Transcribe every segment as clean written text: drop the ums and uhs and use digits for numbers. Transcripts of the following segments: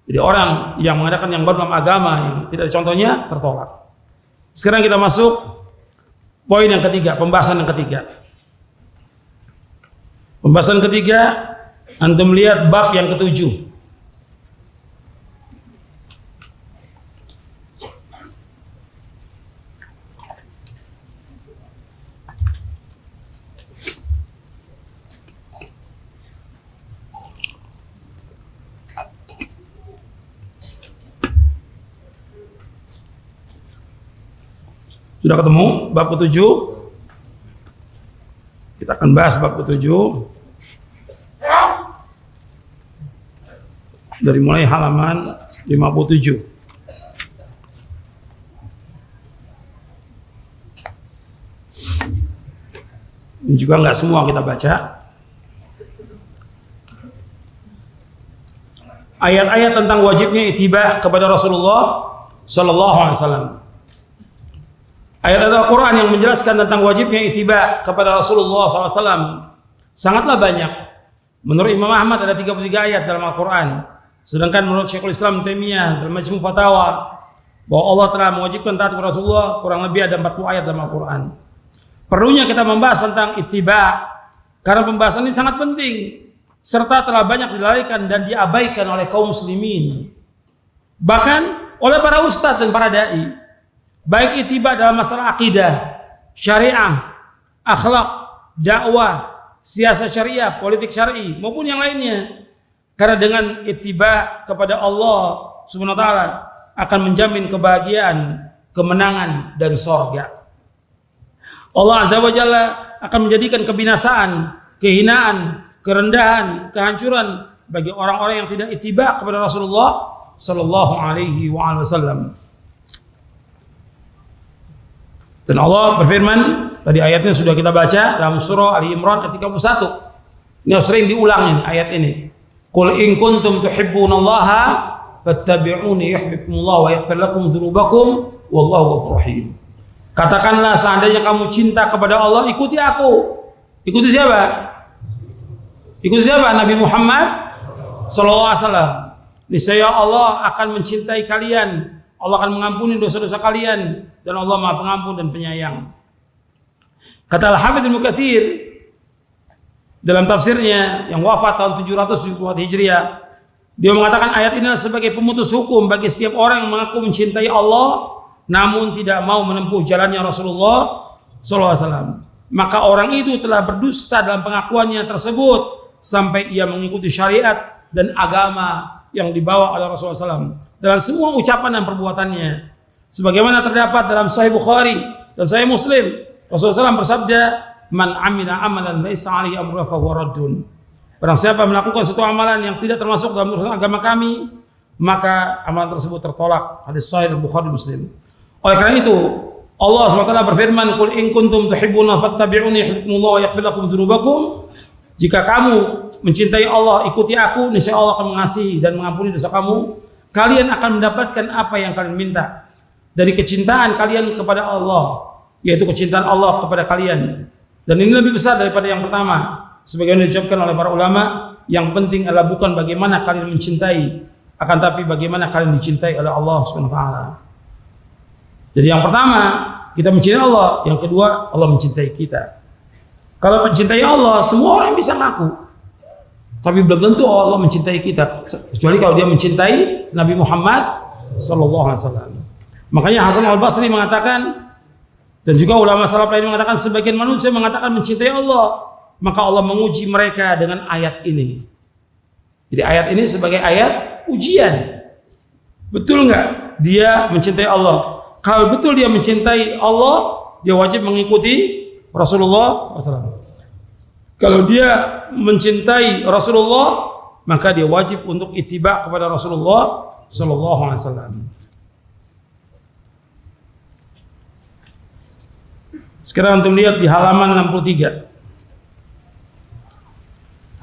Jadi orang yang mengadakan yang baru dalam agama yang tidak ada contohnya tertolak. Sekarang kita masuk poin yang ketiga, pembahasan yang ketiga. Pembahasan ketiga, antum lihat bab yang ketujuh. Sudah ketemu bab ke-7? Kita akan bahas bab ke-7 dari mulai halaman 57. Ini juga nggak semua kita baca. Ayat-ayat tentang wajibnya ittiba kepada Rasulullah Sallallahu Alaihi Wasallam. Ayat Al-Quran yang menjelaskan tentang wajibnya ittiba kepada Rasulullah SAW sangatlah banyak. Menurut Imam Ahmad ada 33 ayat dalam Al-Quran. Sedangkan menurut Syekhul Islam Taimiyah dalam Majmu' Fatawa bahwa Allah telah mewajibkan taat kepada Rasulullah kurang lebih ada 40 ayat dalam Al-Quran. Perlunya kita membahas tentang ittiba karena pembahasan ini sangat penting serta telah banyak dilalaikan dan diabaikan oleh kaum muslimin. Bahkan oleh para ustadz dan para dai. Baik ittiba dalam masalah akidah, syariah, akhlak, dakwah, siasat syariah, politik syar'i maupun yang lainnya. Karena dengan ittiba kepada Allah Subhanahu wa taala akan menjamin kebahagiaan, kemenangan dan surga. Allah Azza wa Jalla akan menjadikan kebinasaan, kehinaan, kerendahan, kehancuran bagi orang-orang yang tidak ittiba kepada Rasulullah sallallahu alaihi wasallam. Dan Allah berfirman, tadi ayatnya sudah kita baca dalam surah Ali Imran ayat 31. Ini sering diulang ini ayat ini. Qul in kuntum tuhibbunallaha fattabi'uni yuhibbukumullah wa yaghfir lakum dzunubakum wallahu ghafurur rahim. Katakanlah seandainya kamu cinta kepada Allah, ikuti aku. Ikuti siapa? Ikuti siapa? Nabi Muhammad sallallahu alaihi wasallam. Niscaya Allah akan mencintai kalian. Allah akan mengampuni dosa-dosa kalian dan Allah Maha Pengampun dan Penyayang. Kata Al-Hafidz Ibnu Katsir dalam tafsirnya yang wafat tahun 774 Hijriah, dia mengatakan ayat ini adalah sebagai pemutus hukum bagi setiap orang yang mengaku mencintai Allah namun tidak mau menempuh jalannya Rasulullah sallallahu alaihi wasallam. Maka orang itu telah berdusta dalam pengakuannya tersebut sampai ia mengikuti syariat dan agama yang dibawa oleh Rasulullah SAW dalam semua ucapan dan perbuatannya. Sebagaimana terdapat dalam Sahih Bukhari dan Sahih Muslim, Rasulullah SAW bersabda, "Man amila amalan laisa alaihi amruna fahuwa raddun." Barang siapa melakukan suatu amalan yang tidak termasuk dalam urusan agama kami, maka amalan tersebut tertolak. Hadis Sahih Bukhari Muslim. Oleh karena itu, Allah SWT berfirman, "Qul in kuntum tuhibbuna fattabi'uni yuhibbukumullah wa yaghfir lakum dzunubakum." Jika kamu mencintai Allah, ikuti aku, niscaya Allah akan mengasihi dan mengampuni dosa kamu. Kalian akan mendapatkan apa yang kalian minta dari kecintaan kalian kepada Allah, yaitu kecintaan Allah kepada kalian. Dan ini lebih besar daripada yang pertama. Sebagaimana diucapkan oleh para ulama, yang penting adalah bukan bagaimana kalian mencintai, akan tapi bagaimana kalian dicintai oleh Allah Subhanahu wa taala. Jadi yang pertama, kita mencintai Allah, yang kedua, Allah mencintai kita. Kalau mencintai Allah, semua orang bisa ngaku. Tapi belum tentu Allah mencintai kita, kecuali kalau dia mencintai Nabi Muhammad sallallahu alaihi wasallam. Makanya Hasan Al-Basri mengatakan, dan juga ulama salaf lain mengatakan, sebagian manusia mengatakan mencintai Allah, maka Allah menguji mereka dengan ayat ini. Jadi ayat ini sebagai ayat ujian. Betul nggak dia mencintai Allah? Kalau betul dia mencintai Allah, dia wajib mengikuti Rasulullah SAW. Kalau dia mencintai Rasulullah, maka dia wajib untuk ittiba kepada Rasulullah SAW. Sekarang untuk lihat di halaman 63.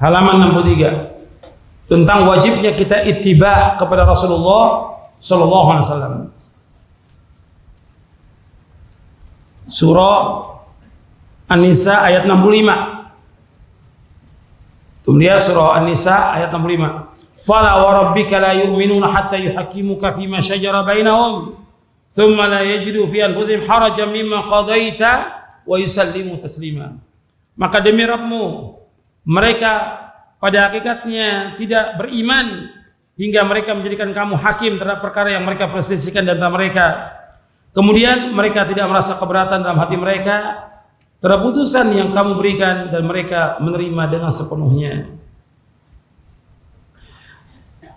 Halaman 63 tentang wajibnya kita ittiba kepada Rasulullah SAW. Surah An-Nisa ayat 65. Kemudian surah An-Nisa ayat 65. Fala wa rabbika la yu'minuna hatta yuhakkimuka fima shajara bainahum thumma la yajidu fi anfusihim harajan mimma qadaita wa yusallimu taslima. Maka demi Rabbmu, mereka pada hakikatnya tidak beriman hingga mereka menjadikan kamu hakim terhadap perkara yang mereka perselisihkan di antara mereka. Kemudian mereka tidak merasa keberatan dalam hati mereka terhadap putusan yang kamu berikan dan mereka menerima dengan sepenuhnya.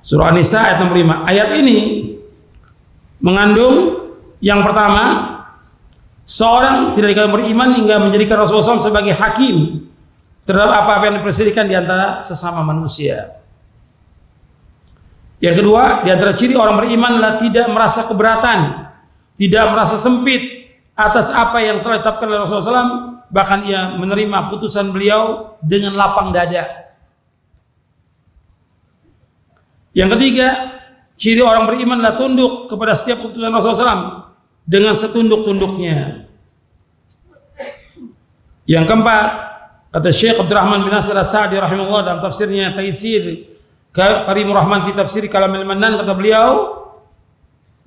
Surah An-Nisa ayat nomor 5. Ayat ini mengandung yang pertama, seorang tidak dikatakan beriman hingga menjadikan Rasulullah SAW sebagai hakim terhadap apa-apa yang diperselisihkan di antara sesama manusia. Yang kedua, di antara ciri orang beriman adalah tidak merasa keberatan, tidak merasa sempit atas apa yang telah ditetapkan oleh Rasulullah SAW, bahkan ia menerima putusan beliau dengan lapang dada. Yang ketiga, ciri orang beriman adalah tunduk kepada setiap keputusan Rasulullah SAW dengan setunduk-tunduknya. Yang keempat, kata Syekh Abdurrahman bin Nasir As-Sa'di rahimahullah dalam tafsirnya Taisir Karimur Rahman fi Tafsir Kalamil Mannan, kata beliau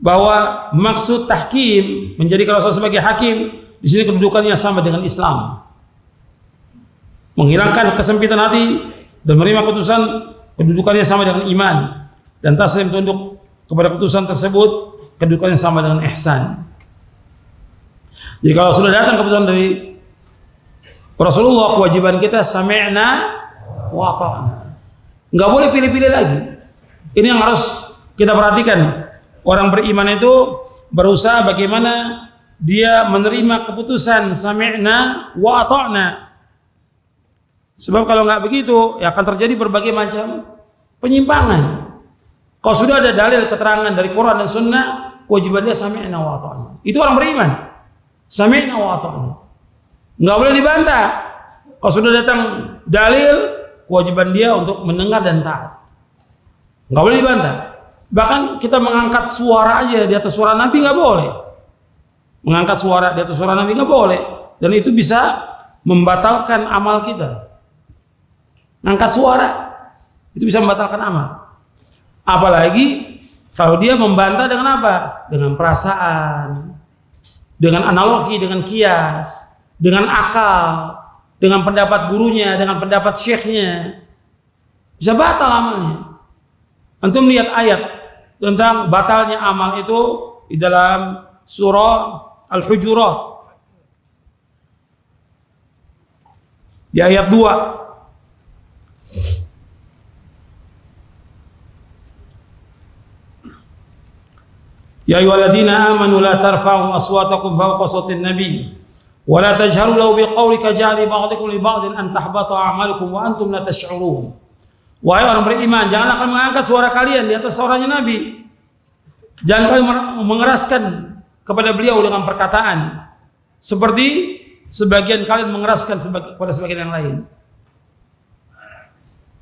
bahwa maksud tahkim, menjadikan Rasulullah sebagai hakim, di sini kedudukannya sama dengan Islam. Menghilangkan kesempitan hati dan menerima keputusan, kedudukannya sama dengan iman, dan taslim tunduk kepada keputusan tersebut, kedudukannya sama dengan ihsan. Jadi kalau sudah datang keputusan dari Rasulullah, kewajiban kita sami'na wa ata'na. Enggak boleh pilih-pilih lagi. Ini yang harus kita perhatikan. Orang beriman itu berusaha bagaimana dia menerima keputusan sami'na wa ata'na. Sebab kalau nggak begitu, ya akan terjadi berbagai macam penyimpangan. Kalau sudah ada dalil keterangan dari Quran dan Sunnah, kewajiban dia sami'na wa ata'na. Itu orang beriman. Sami'na wa ata'na. Nggak boleh dibantah. Kalau sudah datang dalil, kewajiban dia untuk mendengar dan taat. Nggak boleh dibantah. Bahkan kita mengangkat suara aja di atas suara Nabi nggak boleh. Mengangkat suara di atas suara Nabi nggak boleh. Dan itu bisa membatalkan amal kita. Angkat suara itu bisa membatalkan amal. Apalagi kalau dia membantah dengan apa? Dengan perasaan, dengan analogi, dengan kias, dengan akal, dengan pendapat gurunya, dengan pendapat syekhnya, bisa batal amalnya. Antum lihat ayat tentang batalnya amal itu di dalam surah Al-Hujurat di ayat 2. Ya ayyuhalladzina amanu la tarfa'u aswatakum fawqa sawtin nabi wa la tajharu lahu bil qawli kajahri ba'dikum li ba'din an tahbata a'malukum wa antum la tash'urun. Wahai orang beriman, jangan akan mengangkat suara kalian di atas suaranya Nabi. Jangan kalian mengeraskan kepada beliau dengan perkataan seperti sebagian kalian mengeraskan kepada sebagian yang lain.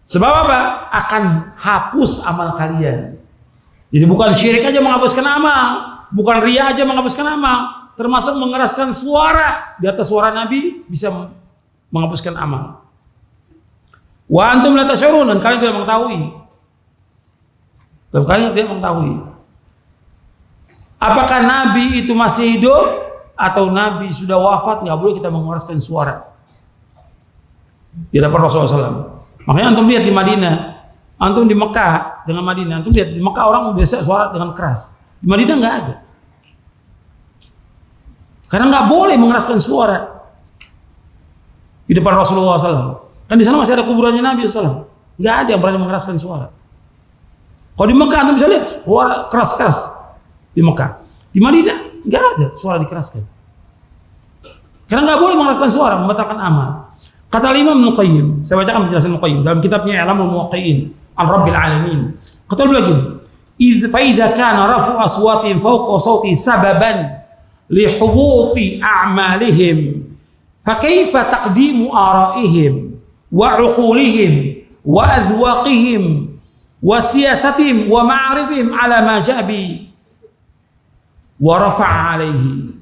Sebab apa? Akan hapus amal kalian. Jadi bukan syirik aja menghapuskan amal, bukan riya aja menghapuskan amal, termasuk mengeraskan suara di atas suara Nabi bisa menghapuskan amal. Wa antum la tash'urun, dan kalian tidak mengetahui. Dan kalian tidak mengetahui. Apakah Nabi itu masih hidup atau Nabi sudah wafat? Nggak boleh kita mengeraskan suara di hadapan Rasulullah SAW. Makanya antum lihat di Madinah, antum di Mekah dengan Madinah, antum lihat di Mekah orang biasa suara dengan keras. Di Madinah nggak ada. Karena nggak boleh mengeraskan suara di depan Rasulullah SAW. Kan di sana masih ada kuburannya Nabi SAW. Nggak ada yang berani mengeraskan suara. Kalau di Mekah antum bisa lihat suara keras-keras di Mekah. Di Madinah nggak ada suara dikeraskan. Karena nggak boleh mengeraskan suara, membatalkan amal. Kata Imam Ibnu Qayyim, saya bacakan penjelasan Ibnu Qayyim dalam kitabnya I'lamul Muwaqqi'in an Rabbil Alamin. Kata beliau begini, "Fa idza kana rafu aswatin fawqa sawti sababan li hubuti a'malihim, fa kaifa taqdimu ara'ihim wa 'uqulihim wa adwaqihim wa siyasatihim wa ma'arifihim ala ma ja'a bi wa rafa'a 'alaihi.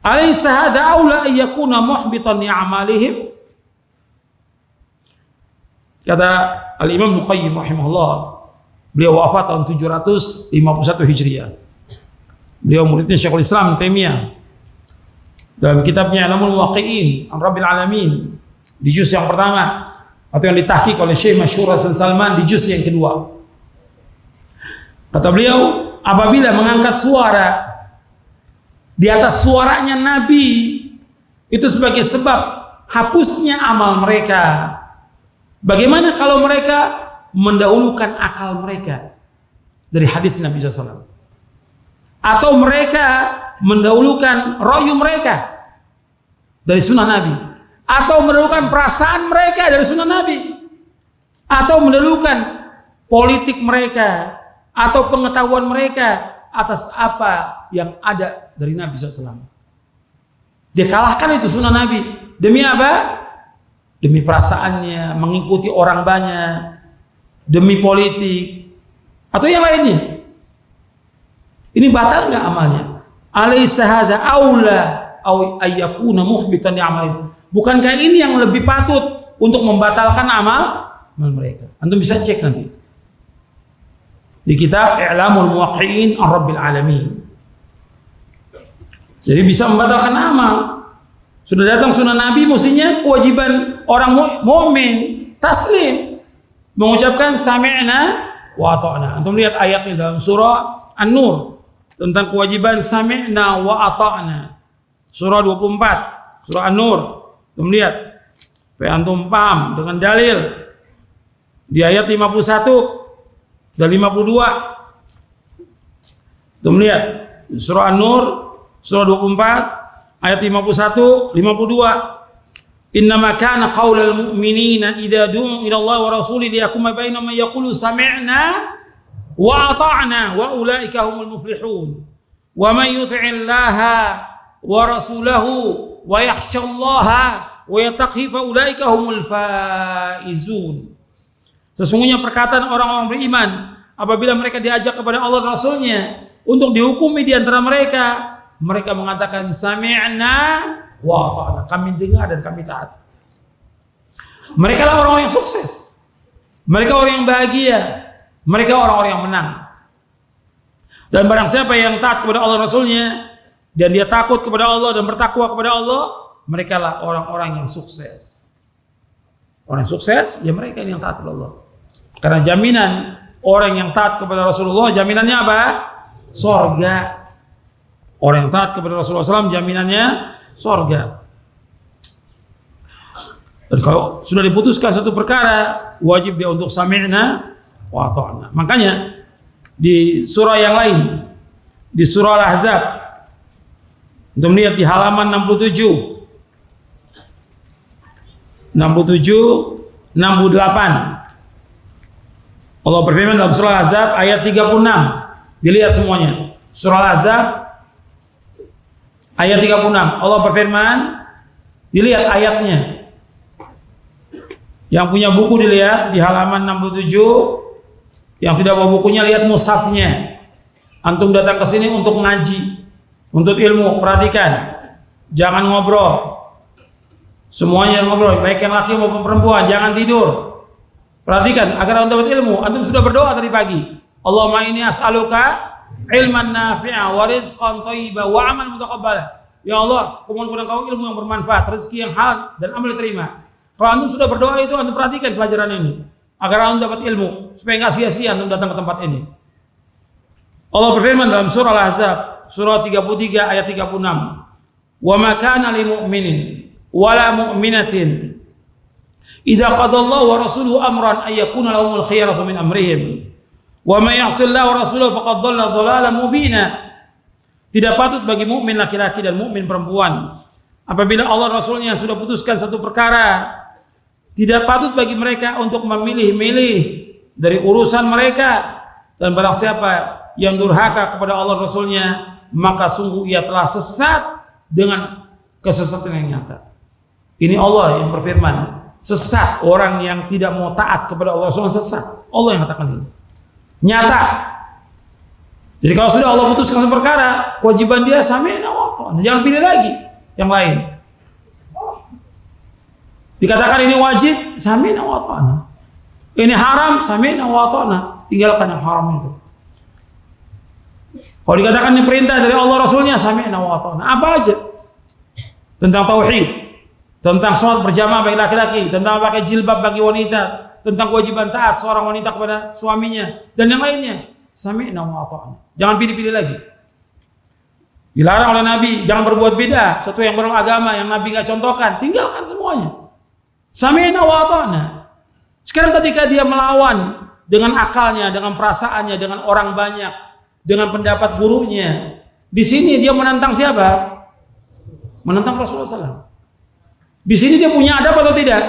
Alaysa hadha aula an yakuna muhbitan li a'malihim?" Kata Al-Imam Ibnu Qayyim rahimahullah, Beliau wafat tahun 751 Hijriah. Beliau muridnya Syekhul Islam Taimiyah. Dalam kitabnya Ilamul Muwaqqi'in an Rabbil Alamin di juz yang pertama, atau yang ditahqiq oleh Syekh Masyhur Hasan Salman di juz yang kedua. Kata beliau, apabila mengangkat suara di atas suaranya Nabi itu sebagai sebab hapusnya amal mereka, bagaimana kalau mereka mendahulukan akal mereka dari hadis Nabi SAW, atau mereka mendahulukan royu mereka dari sunnah Nabi, atau mendahulukan perasaan mereka dari sunnah Nabi, atau mendahulukan politik mereka atau pengetahuan mereka atas apa yang ada dari Nabi SAW. Dia kalahkan itu sunnah Nabi. Demi apa? Demi perasaannya, mengikuti orang banyak, demi politik, atau yang lainnya. Ini batal nggak amalnya? Alaysa hadza aula au ayyakuna muhbitan li'amalihim. Bukankah ini yang lebih patut untuk membatalkan amal mereka? Antum bisa cek nanti di kitab I'lamul Muwaqqi'in an Rabbil Alamin. Jadi bisa membatalkan amal. Sudah datang sunnah Nabi, mestinya kewajiban orang mukmin taslim, mengucapkan sami'na wa ata'na. Antum lihat ayatnya dalam surah An-Nur tentang kewajiban sami'na wa ata'na. Surah 24, surah An-Nur. Antum lihat, supaya antum paham dengan dalil di ayat 51 dan 52. Antum lihat surah An-Nur surah 24 ayat 51 52. Innama kana qaulal mu'minina idza du'u ila Allah wa rasulihi liyahkuma bainahum man yaqulu sami'na wa ata'na wa ulaika humul muflihun. Wa man yuti'illaha wa rasulahu wa yakhshallaha wa yattaqi fa ulaika humul faizun. Sesungguhnya perkataan orang-orang beriman apabila mereka diajak kepada Allah dan Rasulnya untuk dihukumi di antara mereka, mereka mengatakan sami'na wa ata'na, kami dengar dan kami taat. Mereka lah orang-orang yang sukses, mereka orang yang bahagia, mereka orang-orang yang menang. Dan barang siapa yang taat kepada Allah dan Rasulnya dan dia takut kepada Allah dan bertakwa kepada Allah, mereka lah orang-orang yang sukses. Orang yang sukses ya mereka yang taat kepada Allah. Karena jaminan orang yang taat kepada Rasulullah, jaminannya apa? Sorga. Orang yang taat kepada Rasulullah SAW, jaminannya sorga. Dan kalau sudah diputuskan satu perkara, wajib dia untuk sami'na wa ata'na. Makanya di surah yang lain, di surah Al-Ahzab, untuk melihat di halaman 67, 68, Allah berfirman dalam surah Al-Ahzab ayat 36. Dilihat semuanya. Surah Al-Ahzab ayat 36. Allah berfirman, dilihat ayatnya. Yang punya buku dilihat di halaman 67. Yang tidak bawa bukunya lihat mushafnya. Antum datang ke sini untuk ngaji, untuk ilmu, perhatikan. Jangan ngobrol. Semuanya ngobrol, baik yang laki maupun perempuan, jangan tidur. Perhatikan agar antum dapat ilmu. Antum sudah berdoa tadi pagi. Allahumma inni as'aluka ilman nafi'a wa rizqan thayyiban wa 'amalan mutaqabbala. Ya Allah, kumohon kepada Engkau ilmu yang bermanfaat, rezeki yang halal dan amal diterima. Kalau antum sudah berdoa itu, antum perhatikan pelajaran ini agar antum dapat ilmu supaya enggak sia-sia antum datang ke tempat ini. Allah berfirman dalam surah Al-Ahzab, surah 33 ayat 36. Wa ma kana lil mu'minin wala mu'minatin idza qadallahu wa rasuluhu amran ay yakuna lahumul khiyaratu min amrihim wa may ya'sillaha wa rasulahu faqad dhalla dhalalan mubina. Tidak patut bagi mukmin laki-laki dan mukmin perempuan apabila Allah Rasulnya sudah putuskan satu perkara, tidak patut bagi mereka untuk memilih-milih dari urusan mereka, dan barang siapa yang durhaka kepada Allah Rasulnya maka sungguh ia telah sesat dengan kesesatan yang nyata. Ini Allah yang berfirman, sesat orang yang tidak mau taat kepada Allah Rasulnya sesat. Allah yang katakan ini nyata. Jadi kalau sudah Allah putuskan satu perkara, kewajiban dia sami'na wa ata'na, jangan pilih lagi yang lain. Dikatakan ini wajib, sami'na wa ata'na. Ini haram, sami'na wa ata'na. tinggalkan yang haram itu. Kalau dikatakan ini perintah dari Allah Rasulnya, sami'na wa ata'na. Apa aja? Tentang tauhid, tentang sholat berjamaah bagi laki-laki, tentang pakai jilbab bagi wanita, tentang kewajiban taat seorang wanita kepada suaminya, dan yang lainnya. Sami'na wa ata'na. Jangan pilih-pilih lagi. Dilarang oleh Nabi, jangan berbuat beda, sesuatu yang beragama yang Nabi nggak contohkan, tinggalkan semuanya. Sami'na wa ata'na. Sekarang ketika dia melawan dengan akalnya, dengan perasaannya, dengan orang banyak, dengan pendapat gurunya, di sini dia menantang siapa? Menantang Rasulullah SAW. Di sini dia punya adab atau tidak?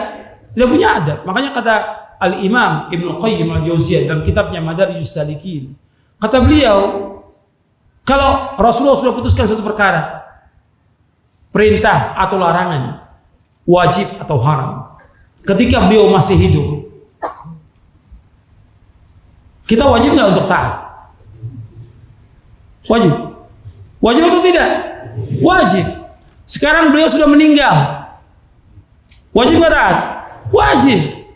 Tidak punya adab. Makanya kata Al-Imam Ibnu Qayyim Al-Jauziyah dalam kitabnya Madarijus Salikin, kata beliau, kalau Rasulullah sudah putuskan suatu perkara, perintah atau larangan, wajib atau haram, ketika beliau masih hidup, kita wajib nggak untuk taat? Wajib. Wajib atau tidak? Wajib. Sekarang beliau sudah meninggal. Wajib nggak taat? Wajib.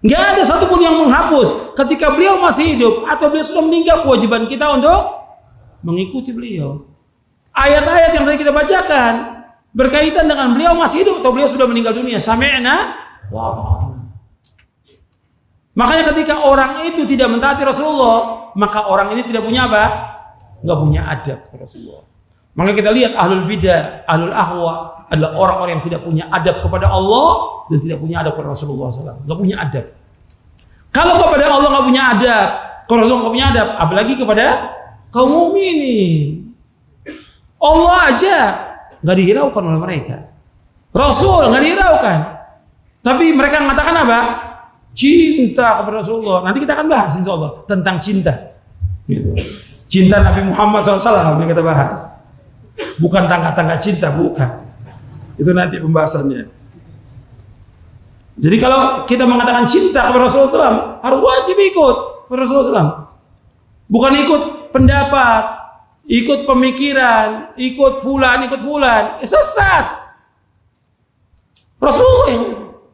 Nggak ada satupun yang menghapus ketika beliau masih hidup atau beliau sudah meninggal kewajiban kita untuk mengikuti beliau. Ayat-ayat yang tadi kita bacakan berkaitan dengan beliau masih hidup atau beliau sudah meninggal dunia. Sami'na wa ata'na. Makanya ketika orang itu tidak mentaati Rasulullah, maka orang ini tidak punya apa? Nggak punya adab kepada Rasulullah. Makanya kita lihat ahlul bidah, ahlul ahwa adalah orang-orang yang tidak punya adab kepada Allah dan tidak punya adab kepada Rasulullah SAW. Nggak punya adab. Kalau kepada Allah nggak punya adab, kalau Rasulullah nggak punya adab, apalagi kepada kaum mukminin. Allah aja nggak dihiraukan oleh mereka. Rasul nggak dihiraukan. Tapi mereka mengatakan apa? Cinta kepada Rasulullah. Nanti kita akan bahas insya Allah tentang cinta. Gitu. Cinta Nabi Muhammad SAW yang kita bahas. Bukan tangga-tangga cinta, bukan. Itu nanti pembahasannya. Jadi kalau kita mengatakan cinta kepada Rasulullah SAW, harus wajib ikut kepada Rasulullah SAW. Bukan ikut pendapat, ikut pemikiran, ikut fulan. Sesat. Rasulullah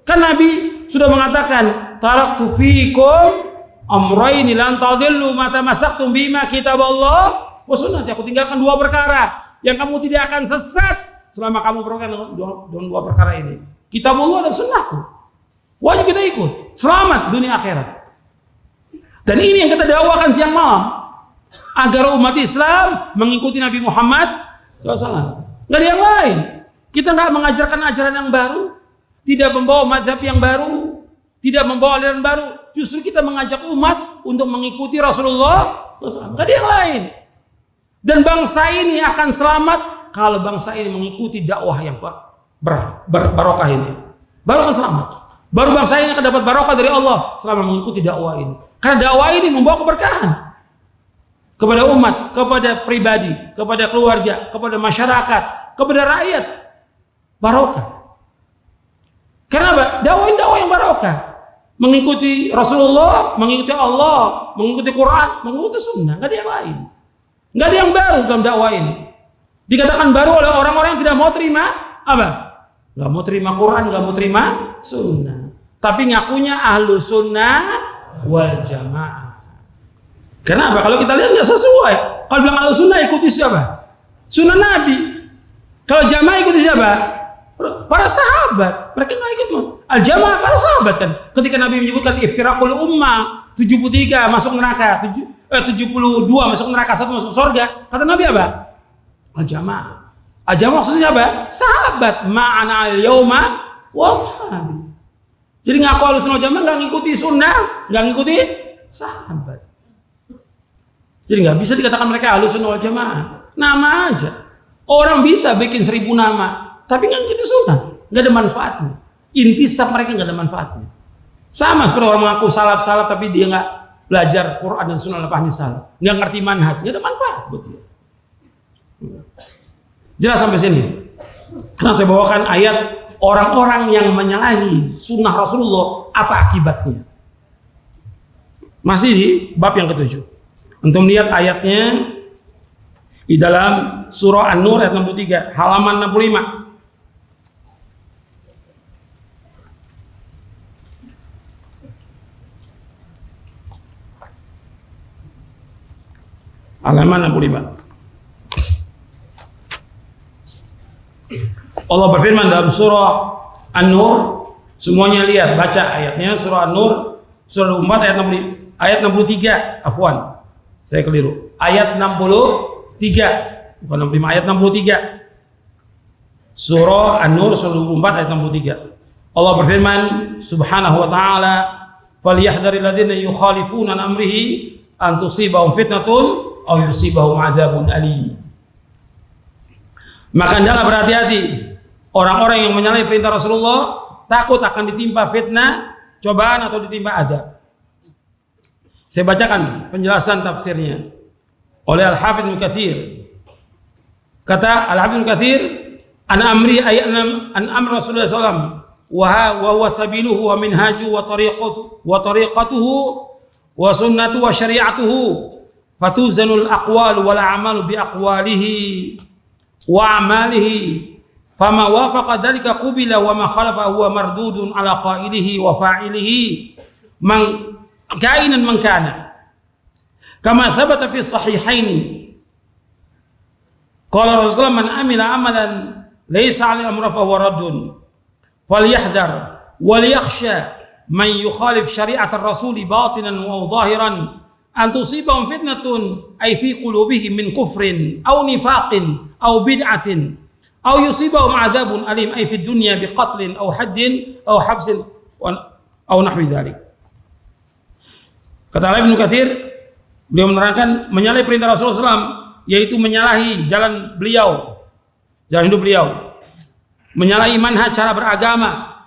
kan Nabi sudah mengatakan, taraktu fiikum amrayni lan tadillu ma tamassaktum bima kitaballah wa sunnati. Aku tinggalkan dua perkara yang kamu tidak akan sesat selama kamu berpegang dengan dua perkara ini. Kitabullah dan sunnahku. Wajib kita ikut. Selamat dunia akhirat. Dan ini yang kita dakwakan siang malam. Agar umat Islam mengikuti Nabi Muhammad SAW. Nggak ada yang lain. Kita nggak mengajarkan ajaran yang baru. Tidak membawa madhab yang baru. Tidak membawa aliran baru. Justru kita mengajak umat untuk mengikuti Rasulullah SAW. Gak ada yang lain. Dan bangsa ini akan selamat kalau bangsa ini mengikuti dakwah yang barokah ini. Baru akan selamat. Baru bangsa ini akan dapat barokah dari Allah selama mengikuti dakwah ini. Karena dakwah ini membawa keberkahan kepada umat, kepada pribadi, kepada keluarga, kepada masyarakat, kepada rakyat. Barokah. Kenapa? Dakwah yang barokah. Mengikuti Rasulullah, mengikuti Allah, mengikuti Quran, mengikuti sunnah. Nggak ada yang lain. Nggak ada yang baru dalam dakwah ini. Dikatakan baru oleh orang-orang yang tidak mau terima apa? Nggak mau terima Quran, nggak mau terima sunnah. Tapi ngakunya ahlu sunnah wal jamaah. Kenapa? Kalau kita lihat nggak sesuai. Kalau bilang ahlu sunnah ikuti siapa? Sunnah Nabi. Kalau jamaah ikuti siapa? Para sahabat. Mereka nggak ikut. Al-jamaah para sahabat kan. Ketika Nabi menyebutkan iftiraqul ummah 73 masuk neraka, 72 masuk neraka, 1 masuk surga. Kata Nabi apa? Al-jamaah. Al-jamaah maksudnya apa? Sahabat. Ma'ana al-yawma washabi. Jadi ngaku Ahlussunnah jamaah nggak ngikuti sunnah, nggak ngikuti sahabat. Jadi nggak bisa dikatakan mereka Ahlussunnah wal jamaah. Nama aja. Orang bisa bikin 1000 nama, tapi nggak ngikuti sunnah, nggak ada manfaatnya. Intisab mereka nggak ada manfaatnya. Sama seperti orang mengaku salaf tapi dia nggak belajar Quran dan sunnah pahami salaf, nggak ngerti manhaj, nggak ada manfaat buat dia. Jelas sampai sini. Karena saya bawakan ayat orang-orang yang menyalahi sunnah Rasulullah, apa akibatnya? Masih di bab yang ke-7. Untuk melihat ayatnya di dalam surah An-Nur ayat 63, halaman 65. halaman 65. Allah berfirman dalam surah An-Nur, semuanya lihat, baca ayatnya, surah An-Nur, surah 24 ayat 63, afwan, saya keliru. Ayat 63, bukan 65, ayat 63. Surah An-Nur surah 24 ayat 63. Allah berfirman subhanahu wa ta'ala, falyahdharil ladzina yukhalifuna an amrihi an tusibahum fitnatun aw yusibahum adzabun alim. Maka hendaklah berhati-hati orang-orang yang menyalahi perintah Rasulullah, takut akan ditimpa fitnah, cobaan atau ditimpa adab. Saya bacakan penjelasan tafsirnya oleh Al-Hafidz Ibnu Katsir. Kata Al-Hafidz Ibnu Katsir, an amri ay an amr Rasulullah sallallahu wa huwa sabiluhu wa minhaju wa tariqatuhu wa sunnatu wa syari'atuhu fatuzanul aqwal wal a'malu bi aqwalihi wa amalihi fama wafaqa dhalika qubila wa ma khalafa huwa mardudun ala qailihi wa fa'ilihi man kainan man kana kama thabata fi sahihaini qala Rasulullah man amila amalan laysa 'alaihi amrun fa huwa raddun falyahdhar wal yakhsha man yukhalif syari'at ar-rasul batinan wa zahiran an tusibahum fitnatun ay fi qulubihim min kufrin aw nifaqin aw bid'atin aw yusibahum adzabun alim ay fi dunya bi qatlin aw haddin aw habsin aw nahwi dzalik. Kata Ibnu Katsir, beliau menerangkan menyalahi perintah Rasulullah SAW yaitu menyalahi jalan beliau, jalan hidup beliau, menyalahi manhaj cara beragama,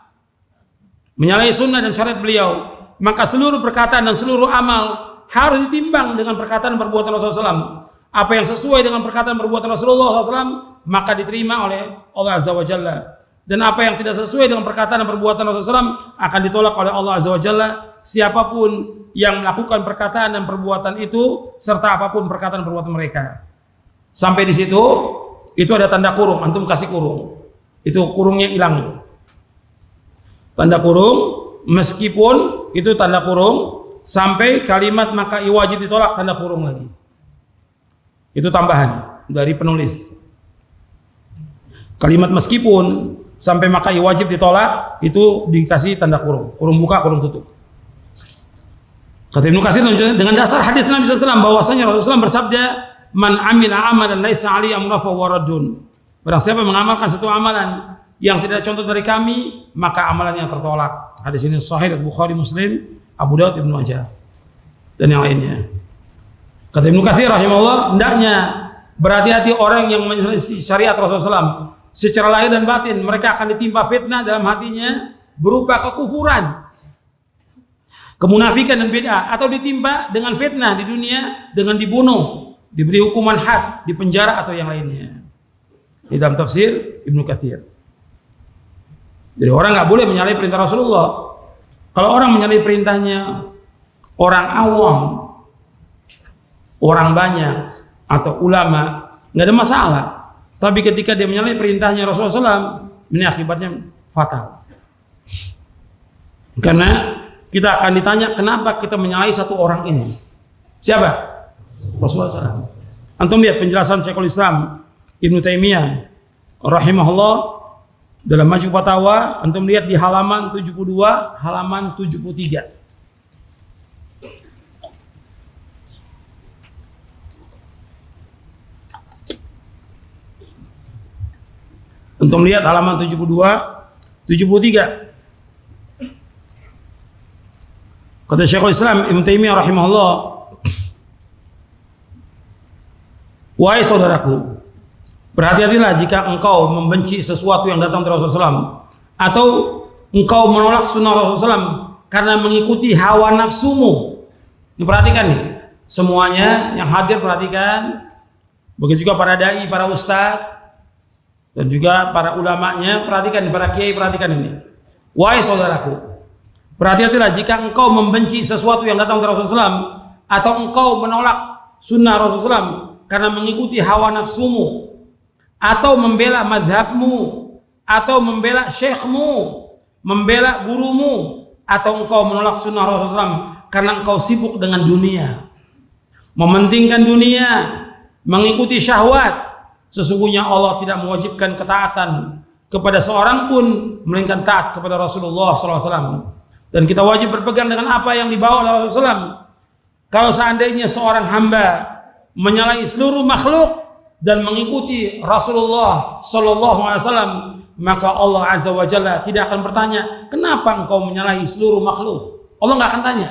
menyalahi sunnah dan syariat beliau, maka seluruh perkataan dan seluruh amal harus ditimbang dengan perkataan dan perbuatan Rasulullah SAW. Apa yang sesuai dengan perkataan dan perbuatan Rasulullah SAW maka diterima oleh Allah Azza wa Jalla, dan apa yang tidak sesuai dengan perkataan dan perbuatan Rasulullah SAW akan ditolak oleh Allah Azza wa Jalla. Siapapun yang melakukan perkataan dan perbuatan itu serta apapun perkataan dan perbuatan mereka. Sampai di situ itu ada tanda kurung, antum kasih kurung. Itu kurungnya hilang itu. Tanda kurung, meskipun itu tanda kurung sampai kalimat maka wajib ditolak, tanda kurung lagi. Itu tambahan dari penulis. Kalimat meskipun sampai maka wajib ditolak itu dikasih tanda kurung. Kurung buka, kurung tutup. Kata Ibnu Katsir dengan dasar hadis Nabi SAW bahwasanya Rasulullah bersabda, man amila amalan laisa alaihi amruna fa huwa raddun. Barang siapa mengamalkan satu amalan yang tidak ada contoh dari kami, maka amalannya tertolak. Hadis ini sahih dari Bukhari, Muslim, Abu Daud, Ibnu Majah dan yang lainnya. Kata Ibnu Katsir rahimahullah, hendaknya berhati-hati orang yang menyelisih syariat Rasulullah SAW. Secara lahir dan batin mereka akan ditimpa fitnah dalam hatinya berupa kekufuran, kemunafikan dan bid'ah, atau ditimpa dengan fitnah di dunia dengan dibunuh, diberi hukuman had, dipenjara atau yang lainnya. Di dalam tafsir Ibnu Katsir. Jadi orang nggak boleh menyalahi perintah Rasulullah. Kalau orang menyalahi perintahnya orang awam, orang banyak atau ulama, nggak ada masalah. Tapi ketika dia menyalahi perintahnya Rasulullah SAW, ini akibatnya fatal. Karena kita akan ditanya kenapa kita menyalahi satu orang ini. Siapa? Rasulullah SAW. Antum lihat penjelasan Syekhul Islam Ibnu Taimiyah rahimahullah dalam Majmu' Fatawa. Antum lihat di halaman 72, halaman 73. Antum lihat halaman 72, 73. Kata Syekhul Islam Ibnu Taimiyah rahimahullah, wahai saudaraku, berhati-hatilah jika engkau membenci sesuatu yang datang dari Rasulullah SAW, atau engkau menolak sunnah Rasulullah SAW karena mengikuti hawa nafsumu. Ini perhatikan nih, semuanya yang hadir perhatikan, begitu juga para dai, para ustadz, dan juga para ulamanya, perhatikan, para kiai perhatikan ini. Wahai saudaraku, berhati-hatilah jika engkau membenci sesuatu yang datang dari Rasulullah SAW, atau engkau menolak sunnah Rasulullah SAW karena mengikuti hawa nafsumu, atau membela madhabmu, atau membela syekhmu, membela gurumu, atau engkau menolak sunnah Rasulullah SAW karena engkau sibuk dengan dunia. mementingkan dunia, mengikuti syahwat. Sesungguhnya Allah tidak mewajibkan ketaatan kepada seorang pun, melainkan taat kepada Rasulullah SAW. Dan kita wajib berpegang dengan apa yang dibawa oleh Rasulullah SAW. Kalau seandainya seorang hamba menyalahi seluruh makhluk dan mengikuti Rasulullah SAW, maka Allah Azza wa Jalla tidak akan bertanya, kenapa engkau menyalahi seluruh makhluk? Allah nggak akan tanya.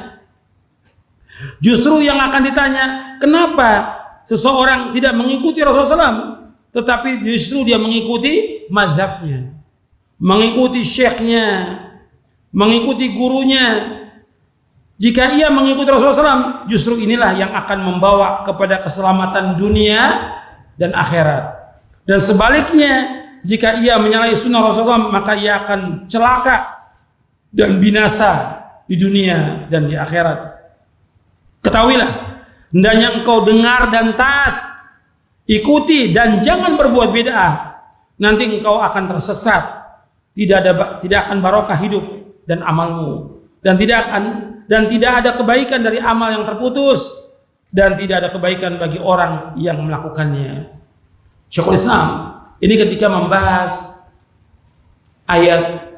Justru yang akan ditanya, kenapa seseorang tidak mengikuti Rasulullah SAW, tetapi justru dia mengikuti mazhabnya, mengikuti syekhnya, mengikuti gurunya. Jika ia mengikuti Rasulullah SAW, justru inilah yang akan membawa kepada keselamatan dunia dan akhirat. Dan sebaliknya, jika ia menyalahi sunnah Rasulullah, maka ia akan celaka dan binasa di dunia dan di akhirat. Ketahuilah, hendaknya engkau dengar dan taat, ikuti dan jangan berbuat bid'ah. Nanti engkau akan tersesat. Tidak akan barokah hidup dan amalmu, dan tidak ada kebaikan dari amal yang terputus, dan tidak ada kebaikan bagi orang yang melakukannya. Syekhul Islam ini ketika membahas ayat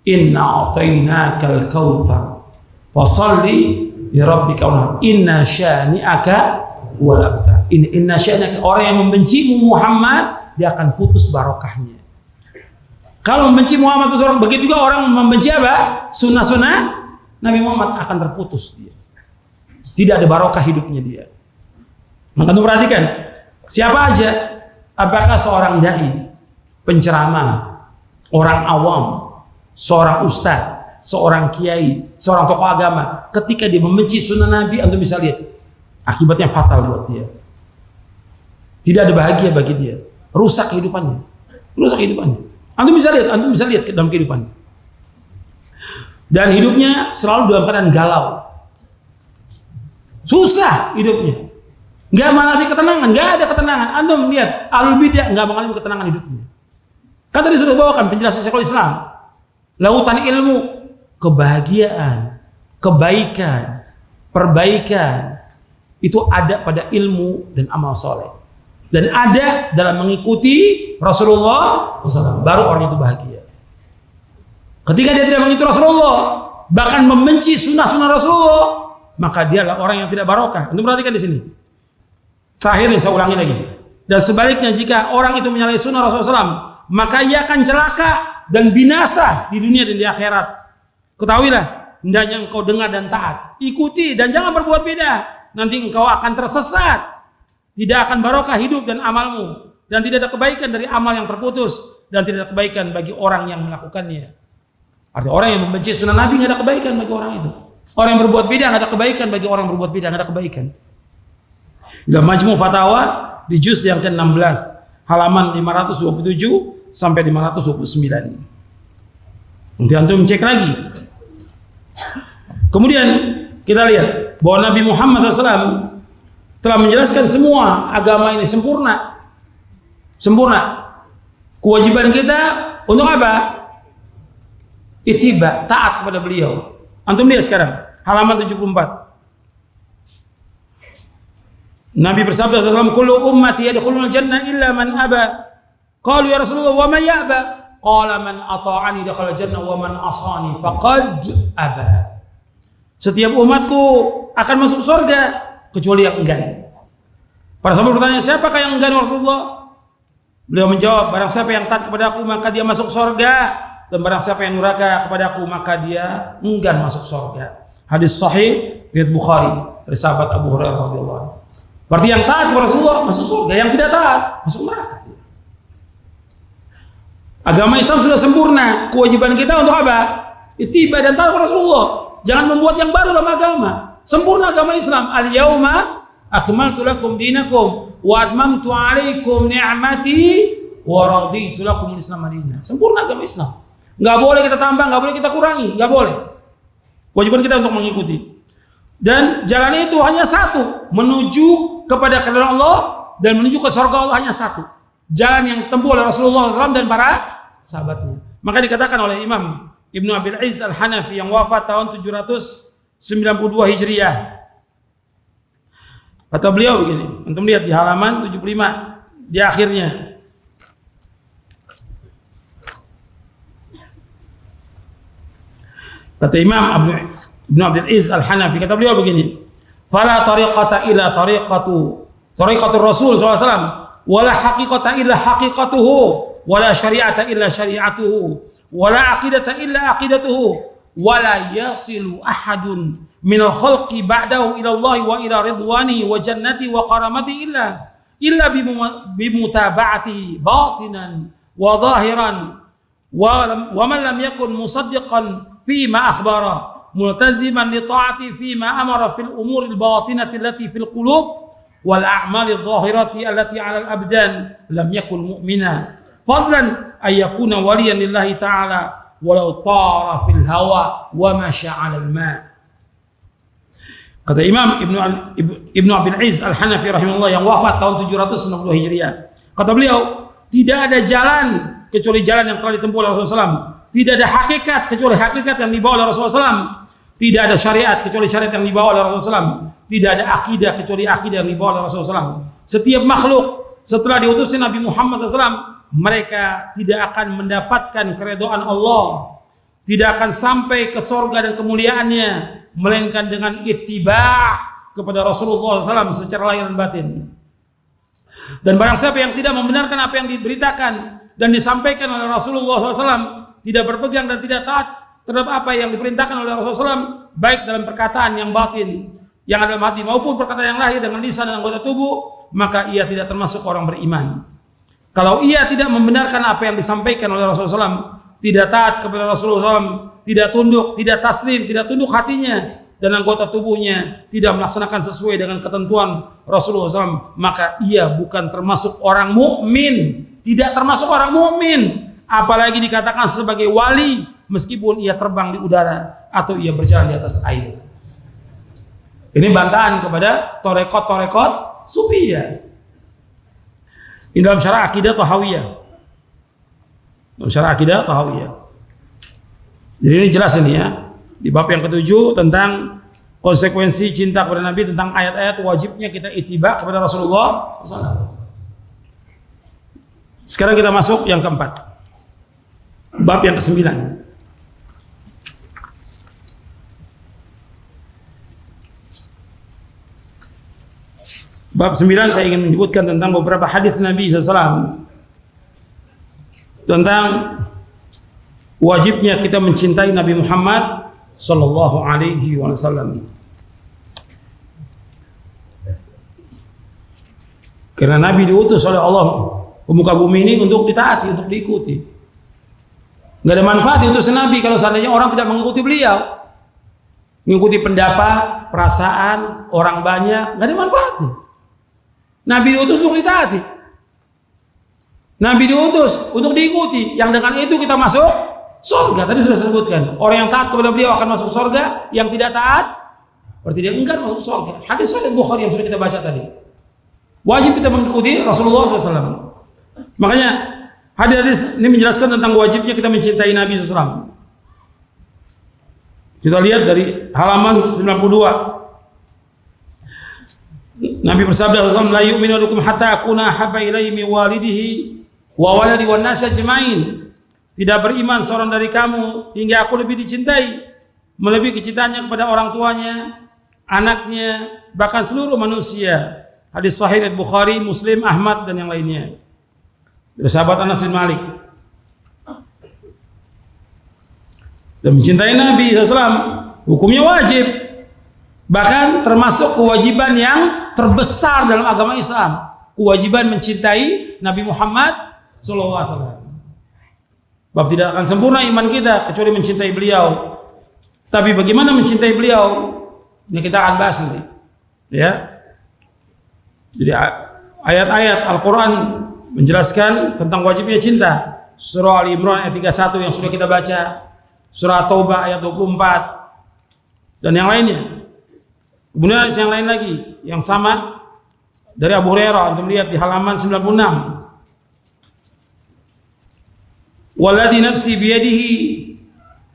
inna a'tainakal kautsar fasholli li rabbika wanhar inna syani'aka wal abtar. Inna syani'aka, orang yang membencimu Muhammad, dia akan putus barokahnya. Kalau membenci Muhammad itu orang, begitu juga orang membenci apa? Sunnah-sunnah Nabi Muhammad, akan terputus dia. Tidak ada barokah hidupnya dia. Maka perhatikan, siapa aja, apakah seorang dai, penceramah, orang awam, seorang ustaz, seorang kiai, seorang tokoh agama, ketika dia membenci sunnah Nabi, antum bisa lihat akibatnya fatal buat dia. Tidak ada bahagia bagi dia, rusak kehidupannya, rusak kehidupannya. Antum bisa lihat dalam kehidupannya. Dan hidupnya selalu dalam keadaan galau, susah hidupnya, nggak mengalami ketenangan, nggak ada ketenangan. Antum lihat ahlul bidah nggak mengalami ketenangan hidupnya. Kan tadi sudah bawakan penjelasan Syekhul Islam, lautan ilmu, kebahagiaan, kebaikan, perbaikan itu ada pada ilmu dan amal soleh, dan ada dalam mengikuti Rasulullah SAW. Baru orang itu bahagia. Ketika dia tidak mengikuti Rasulullah, bahkan membenci sunnah-sunnah Rasulullah, maka dialah orang yang tidak barokah. Anda perhatikan di sini. Terakhir nih, saya ulangi lagi. Dan sebaliknya, jika orang itu menyalahi sunnah Rasulullah SAW, maka ia akan celaka dan binasa di dunia dan di akhirat. Ketahuilah, hendaknya engkau dengar dan taat, ikuti dan jangan berbuat beda. Nanti engkau akan tersesat. Tidak akan barokah hidup dan amalmu, dan tidak ada kebaikan dari amal yang terputus, dan tidak ada kebaikan bagi orang yang melakukannya. Artinya orang yang membenci sunnah Nabi nggak ada kebaikan bagi orang itu. Orang yang berbuat bid'ah nggak ada kebaikan bagi orang yang berbuat bid'ah, nggak ada kebaikan. Dalam Majmu' Fatawa di juz yang ke-16 halaman 527 sampai 529. Nanti antum cek lagi. Kemudian kita lihat bahwa Nabi Muhammad SAW telah menjelaskan semua agama ini sempurna. Sempurna. Kewajiban kita untuk apa? Ittiba, taat kepada beliau. Antum lihat sekarang halaman 74. Nabi bersabda SAW, kullu ummati yadkhulul jannah illa man aba. Qalu ya Rasulullah wa man ya'ba? Qala man ata'ani dakhala jannah wa man asani faqad aba. Setiap umatku akan masuk surga kecuali yang enggan. Para sahabat bertanya, siapakah yang enggan Rasulullah? Beliau menjawab, barang siapa yang taat kepada aku maka dia masuk surga, dan barang siapa yang durhaka kepada aku maka dia enggan masuk surga. Hadis sahih riwayat Bukhari dari sahabat Abu Hurairah radhiyallahu anhu. Berarti yang taat kepada Rasulullah masuk surga, yang tidak taat masuk neraka. Agama Islam sudah sempurna. Kewajiban kita untuk apa? Ittiba dan taat kepada Rasulullah. Jangan membuat yang baru dalam agama. Sempurna agama Islam. Al-yauma akmaltu lakum dinakum wa atmamtu alaikum ni'mati wa raditu lakum al-Islam madinah. Sempurna agama Islam. Nggak boleh kita tambah, nggak boleh kita kurangi, nggak boleh. Kewajiban kita untuk mengikuti. Dan jalan itu hanya satu, menuju kepada keridhaan Allah dan menuju ke surga Allah, hanya satu. Jalan yang ditempuh oleh Rasulullah SAW dan para sahabatnya. Maka dikatakan oleh Imam Ibnu Abil Izz Al-Hanafi yang wafat tahun 792 Hijriah. Kata beliau begini, antum lihat di halaman 75 di akhirnya. Kata Imam Ibnu Abdul Aziz Al-Hanafi, kata beliau begini, fala tariqata illa tariqatur Rasul SAW, wala haqiqata illa haqiqatuhu, wala syari'ata illa syari'atuhu, wala aqidata illa aqidatuhu, wala yasilu ahadun minal khalqi ba'dahu ila Allah wa ila ridwani wa jannati wa karamati illa bimutaba'ati batinan wa zahiran wa man lam yakun musaddiqan fima akhbara multaziman li ta'ati fima amara fil umuri al-batinati allati fil qulub wal a'mali adh-dhahirati allati 'ala al-abdan lam yakun mu'mina fadlan ay yakuna waliyan lillahi ta'ala walau tara fil hawa wa masya 'ala al-ma'. Kata Imam Ibnu Abdul Aziz Al-Hanafi rahimahullah yang wafat tahun 792 Hijriah. Kata beliau, tidak ada jalan kecuali jalan yang telah ditempuh oleh Rasulullah SAW. Tidak ada hakikat kecuali hakikat yang dibawa oleh Rasulullah SAW. Tidak ada syariat kecuali syariat yang dibawa oleh Rasulullah SAW. Tidak ada akidah kecuali akidah yang dibawa oleh Rasulullah SAW. Setiap makhluk setelah diutusnya Nabi Muhammad SAW, mereka tidak akan mendapatkan keridhaan Allah, tidak akan sampai ke surga dan kemuliaannya, melainkan dengan ittiba' kepada Rasulullah SAW secara lahir dan batin. Dan barang siapa yang tidak membenarkan apa yang diberitakan dan disampaikan oleh Rasulullah SAW, tidak berpegang dan tidak taat terhadap apa yang diperintahkan oleh Rasulullah SAW, baik dalam perkataan yang batin, yang ada dalam hati, maupun perkataan yang lahir dengan lisan dan anggota tubuh, maka ia tidak termasuk orang beriman. Kalau ia tidak membenarkan apa yang disampaikan oleh Rasulullah SAW, tidak taat kepada Rasulullah SAW, tidak tunduk, tidak taslim, tidak tunduk hatinya dan anggota tubuhnya, tidak melaksanakan sesuai dengan ketentuan Rasulullah SAW, maka ia bukan termasuk orang mukmin, tidak termasuk orang mukmin, apalagi dikatakan sebagai wali meskipun ia terbang di udara atau ia berjalan di atas air. Ini bantahan kepada torekot sufiyah. Ini dalam syarah akidah Tahawiyah. Dalam syarah akidah Tahawiyah. Jadi ini jelas ini ya. Di bab yang ke-7 tentang konsekuensi cinta kepada Nabi, tentang ayat-ayat wajibnya kita ittiba kepada Rasulullah SAW. Sekarang kita masuk yang keempat. Bab yang ke-9. Bab 9 saya ingin menyebutkan tentang beberapa hadis Nabi SAW tentang wajibnya kita mencintai Nabi Muhammad sallallahu alaihi wasallam. Karena Nabi diutus oleh Allah ke muka bumi ini untuk ditaati, untuk diikuti. Enggak ada manfaat diutus Nabi kalau seandainya orang tidak mengikuti beliau. Mengikuti pendapat, perasaan orang banyak, enggak ada manfaatnya. Nabi diutus untuk ditaati. Nabi diutus untuk diikuti. Yang dengan itu kita masuk surga. Tadi sudah sebutkan. Orang yang taat kepada beliau akan masuk surga. Yang tidak taat berarti dia enggan masuk surga. Hadis Sahih Bukhari yang sudah kita baca tadi. Wajib kita mengikuti Rasulullah SAW. Makanya hadis ini menjelaskan tentang wajibnya kita mencintai Nabi SAW. Kita lihat dari halaman 92. Nabi bersabda, la yu'minu ahadukum hatta akuna habba ilaihi min walidihi wa waladi wan nas ajmain. Tidak beriman seorang dari kamu hingga aku lebih dicintai, melebihi kecintaannya kepada orang tuanya, anaknya, bahkan seluruh manusia. Hadis sahih riwayat Bukhari, Muslim, Ahmad dan yang lainnya. Dari sahabat Anas bin Malik. Dan mencintai Nabi SAW hukumnya wajib. Bahkan termasuk kewajiban yang terbesar dalam agama Islam. Kewajiban mencintai Nabi Muhammad SAW. Bab tidak akan sempurna iman kita kecuali mencintai beliau. Tapi bagaimana mencintai beliau? Ini kita akan bahas nanti. Ya. Jadi ayat-ayat Al-Quran menjelaskan tentang wajibnya cinta. Surah Al-Imran ayat 31 yang sudah kita baca. Surah Taubah ayat 24. Dan yang lainnya. Kemudian ada yang lain lagi yang sama dari Abu Hurairah, untuk melihat di halaman 96. Walladzi nafsi biyadihi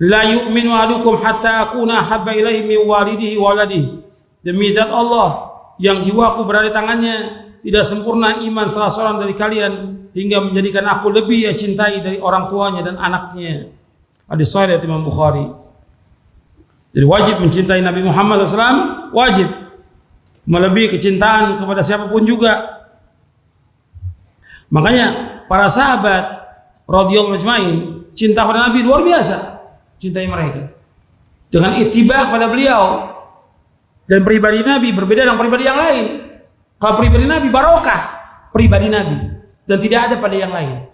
la yu'minu ahadukum hatta akuna habba ilaihi min walidihi waladihi. Demi zat Allah yang jiwaku berada di tangannya, tidak sempurna iman salah seorang dari kalian hingga menjadikan aku lebih ia cintai dari orang tuanya dan anaknya. Hadis sahih dari Imam Bukhari. Jadi wajib mencintai Nabi Muhammad SAW, wajib melebihi kecintaan kepada siapapun juga. Makanya para sahabat radhiyallahu ajmain cinta pada Nabi luar biasa, cintai mereka dengan ittiba pada beliau. Dan pribadi Nabi berbeda dengan pribadi yang lain. Kalau pribadi Nabi barokah, pribadi Nabi, dan tidak ada pada yang lain.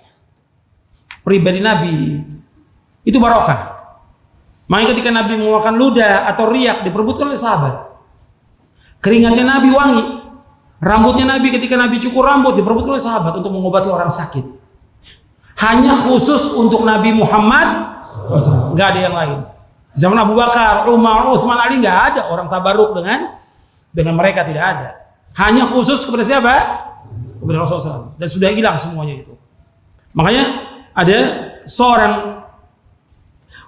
Pribadi Nabi itu barokah. Makanya ketika Nabi mengeluarkan ludah atau riak diperebutkan oleh sahabat. Keringatnya Nabi wangi. Rambutnya Nabi ketika Nabi cukur rambut diperebutkan oleh sahabat untuk mengobati orang sakit. Hanya khusus untuk Nabi Muhammad, nggak ada yang lain. Zaman Abu Bakar, Umar, Utsman, Ali nggak ada orang tabaruk dengan mereka, tidak ada. Hanya khusus kepada siapa? Kepada Rasulullah SAW. Dan sudah hilang semuanya itu. Makanya ada seorang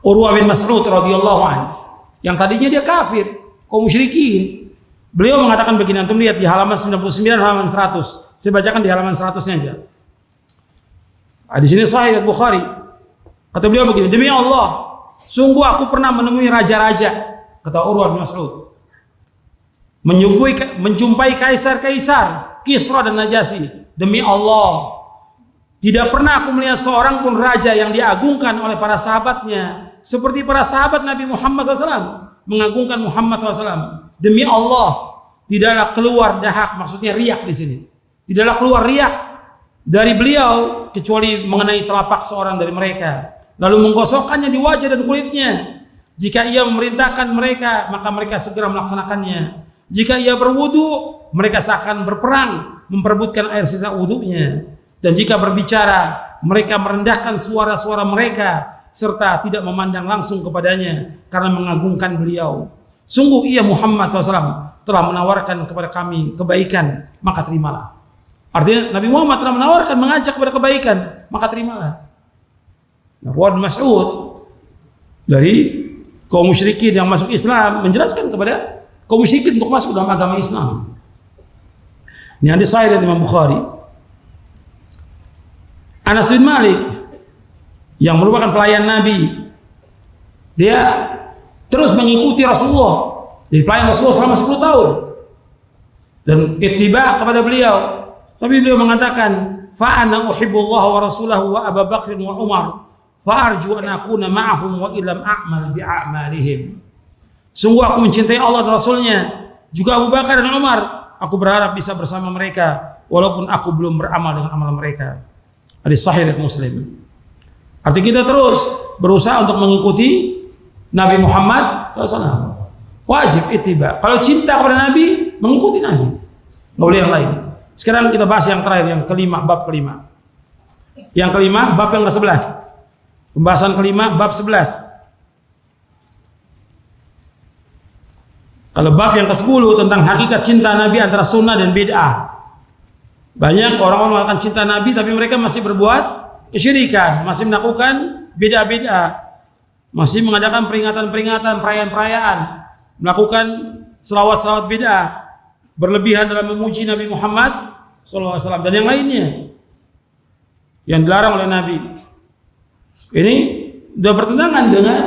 Urwah bin Mas'ud radhiyallahu anhu yang tadinya dia kafir, kaum musyrikin. Beliau mengatakan begini, antum lihat di halaman 99 halaman 100. Saya bacakan di halaman 100-nya aja. Di sini sahih Bukhari. Kata beliau begini, demi Allah, sungguh aku pernah menemui raja-raja, kata Urwah bin Mas'ud. Menjumpai kaisar-kaisar, Kisra dan Najasyi. Demi Allah, tidak pernah aku melihat seorang pun raja yang diagungkan oleh para sahabatnya seperti para sahabat Nabi Muhammad SAW mengagungkan Muhammad SAW. Demi Allah, tidaklah keluar dahak, maksudnya riak di sini. Tidaklah keluar riak dari beliau kecuali mengenai telapak seorang dari mereka, lalu menggosokkannya di wajah dan kulitnya. Jika ia memerintahkan mereka, maka mereka segera melaksanakannya. Jika ia berwudu, mereka seakan berperang memperebutkan air sisa wudunya. Dan jika berbicara, mereka merendahkan suara-suara mereka serta tidak memandang langsung kepadanya karena mengagungkan beliau. Sungguh ia Muhammad SAW telah menawarkan kepada kami kebaikan, maka terimalah. Artinya Nabi Muhammad telah menawarkan, mengajak kepada kebaikan, maka terimalah. Urwah bin Mas'ud dari kaum musyrikin yang masuk Islam menjelaskan kepada kaum musyrikin untuk masuk dalam agama Islam. Ini hadis sahih dari Imam Bukhari. Anas bin Malik yang merupakan pelayan Nabi, dia terus mengikuti Rasulullah, jadi pelayan Rasulullah selama 10 tahun dan ittiba kepada beliau. Tapi beliau mengatakan, fa ana uhibbullah wa rasulahu wa Abu Bakr wa Umar, fa arju an akuna ma'ahum wa illam a'mal bi a'malihim. Sungguh aku mencintai Allah dan Rasulnya, juga Abu Bakar dan Umar. Aku berharap bisa bersama mereka walaupun aku belum beramal dengan amal mereka. Hadis sahih riwayat Muslim. Artinya kita terus berusaha untuk mengikuti Nabi Muhammad SAW. Wajib ittiba. Kalau cinta kepada Nabi, mengikuti Nabi. Nggak boleh yang lain. Sekarang kita bahas yang terakhir, yang kelima, bab kelima. Yang kelima, bab yang ke-11. Pembahasan kelima, bab 11. Kalau bab yang ke-10 tentang hakikat cinta Nabi antara sunnah dan bid'ah. Banyak orang-orang mengatakan cinta Nabi tapi mereka masih berbuat kesyirikan, masih melakukan bid'ah-bid'ah, masih mengadakan peringatan-peringatan, perayaan-perayaan, melakukan selawat-selawat bid'ah, berlebihan dalam memuji Nabi Muhammad SAW dan yang lainnya yang dilarang oleh Nabi. Ini sudah bertentangan dengan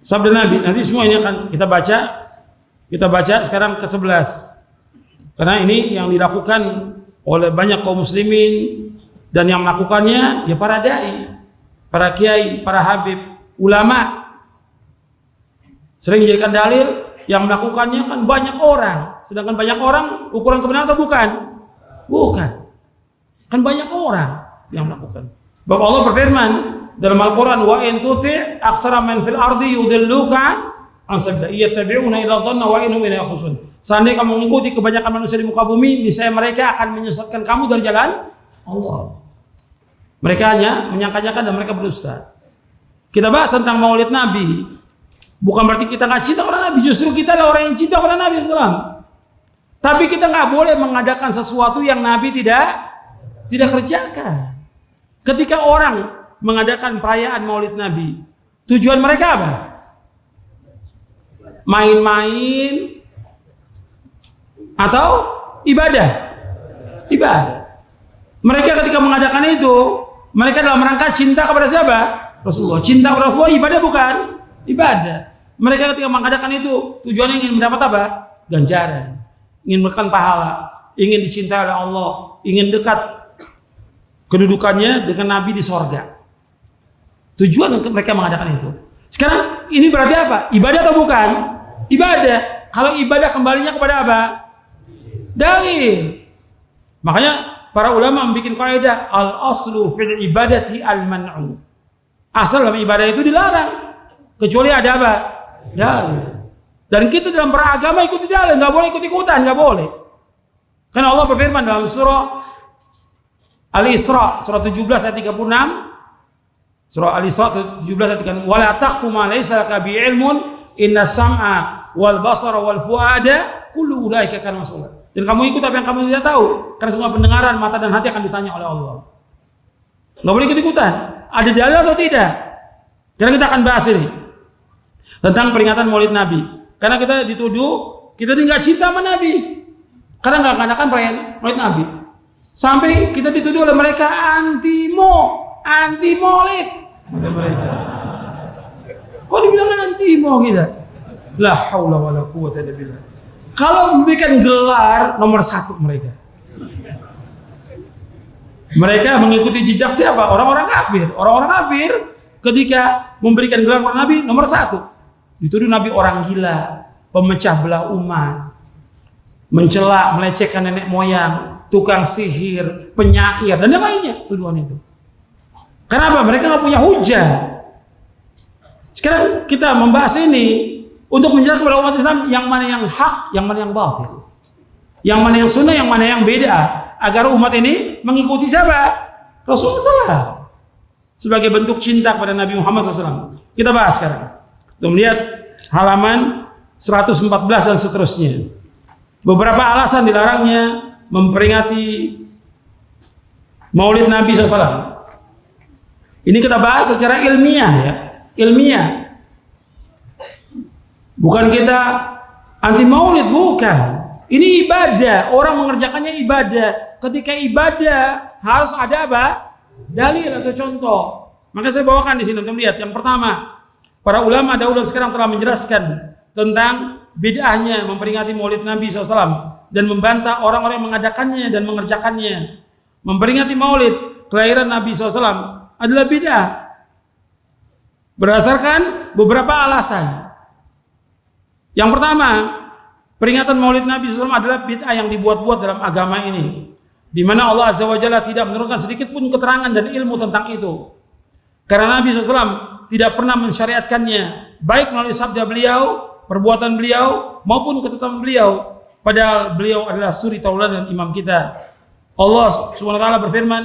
sabda Nabi. Nanti semua ini akan kita baca sekarang ke-11. Karena ini yang dilakukan oleh banyak kaum muslimin dan yang melakukannya ya para dai, para kiai, para habib, ulama. Sering dijadikan dalil yang melakukannya kan banyak orang. Sedangkan banyak orang ukuran kebenaran atau bukan? Bukan. Kan banyak orang yang melakukan. Bapak Allah berfirman dalam Al-Quran, wa in tuti' aktsara man fil ardi yudilluka an sabila yattabi'una illa dhanna wa innahum la yakhrusun. Seandainya kamu mengikuti kebanyakan manusia di muka bumi, niscaya mereka akan menyesatkan kamu dari jalan Allah. Mereka hanya menyangka-nyangka dan mereka berdusta. Kita bahas tentang Maulid Nabi. Bukan berarti kita nggak cinta kepada Nabi, justru kita lah orang yang cinta kepada Nabi SAW. Tapi kita nggak boleh mengadakan sesuatu yang Nabi tidak kerjakan. Ketika orang mengadakan perayaan Maulid Nabi, tujuan mereka apa? Main-main, atau ibadah? Ibadah. Mereka ketika mengadakan itu, mereka dalam rangka cinta kepada siapa? Rasulullah. Cinta kepada Rasulullah ibadah bukan? Ibadah. Mereka ketika mengadakan itu tujuannya ingin mendapat apa? Ganjaran, ingin mendapatkan pahala, ingin dicintai oleh Allah, ingin dekat kedudukannya dengan Nabi di sorga. Tujuan untuk mereka mengadakan itu. Sekarang ini berarti apa? Ibadah atau bukan? Ibadah. Kalau ibadah kembalinya kepada apa? Dalil. Makanya para ulama membuat kaidah al-aslu fil ibadati al-man'u. Asal dalam ibadah itu dilarang kecuali ada apa? Dalil. Dan kita dalam beragama ikuti dalil, nggak boleh ikut-ikutan, nggak boleh. Karena Allah berfirman dalam surah Al-Isra surah 17 ayat 36. Surah Al-Isra 17 ayat 36. Wala taqfu ma laysa laka bi ilmun inna sam'a wal basara wal fuada kullu ulaika kana mas'ula. Dan kamu ikut apa yang kamu tidak tahu, karena semua pendengaran, mata dan hati akan ditanya oleh Allah. Nggak boleh ikut-ikutan. Ada dalil atau tidak? Karena kita akan bahas ini tentang peringatan Maulid Nabi. Karena kita dituduh kita ini nggak cinta sama Nabi, karena nggak mengadakan perayaan Maulid Nabi. Sampai kita dituduh oleh mereka anti Maulid. Mereka. Kok dibilang anti mau kita? La haula wala quwwata illa billah. Kalau memberikan gelar nomor 1 mereka. Mereka mengikuti jejak siapa? Orang-orang kafir. Orang-orang kafir ketika memberikan gelar kepada Nabi nomor 1. Dituduh Nabi orang gila, pemecah belah umat, mencela, melecehkan nenek moyang, tukang sihir, penyair, dan yang lainnya tuduhan itu. Kenapa? Mereka nggak punya hujah. Sekarang kita membahas ini untuk menjelaskan kepada umat Islam yang mana yang hak, yang mana yang batil, yang mana yang sunnah, yang mana yang beda, agar umat ini mengikuti siapa? Rasulullah SAW. Sebagai bentuk cinta kepada Nabi Muhammad SAW. Kita bahas sekarang. Untuk melihat halaman 114 dan seterusnya. Beberapa alasan dilarangnya memperingati Maulid Nabi SAW. Ini kita bahas secara ilmiah ya. Ilmiah. Bukan kita anti maulid, bukan. Ini ibadah, orang mengerjakannya ibadah. Ketika ibadah harus ada apa? Dalil atau contoh. Maka saya bawakan di sini untuk lihat. Yang pertama, para ulama dahulu sekarang telah menjelaskan tentang bid'ahnya memperingati Maulid Nabi SAW dan membantah orang-orang yang mengadakannya dan mengerjakannya. Memperingati Maulid kelahiran Nabi SAW adalah bid'ah berdasarkan beberapa alasan. Yang pertama, peringatan Maulid Nabi SAW adalah bid'ah yang dibuat-buat dalam agama ini, di mana Allah Azza wa Jalla tidak menurunkan sedikit pun keterangan dan ilmu tentang itu. Karena Nabi SAW tidak pernah mensyariatkannya, baik melalui sabda beliau, perbuatan beliau, maupun ketetapan beliau. Padahal beliau adalah suri tauladan dan imam kita. Allah Subhanahu wa taala berfirman,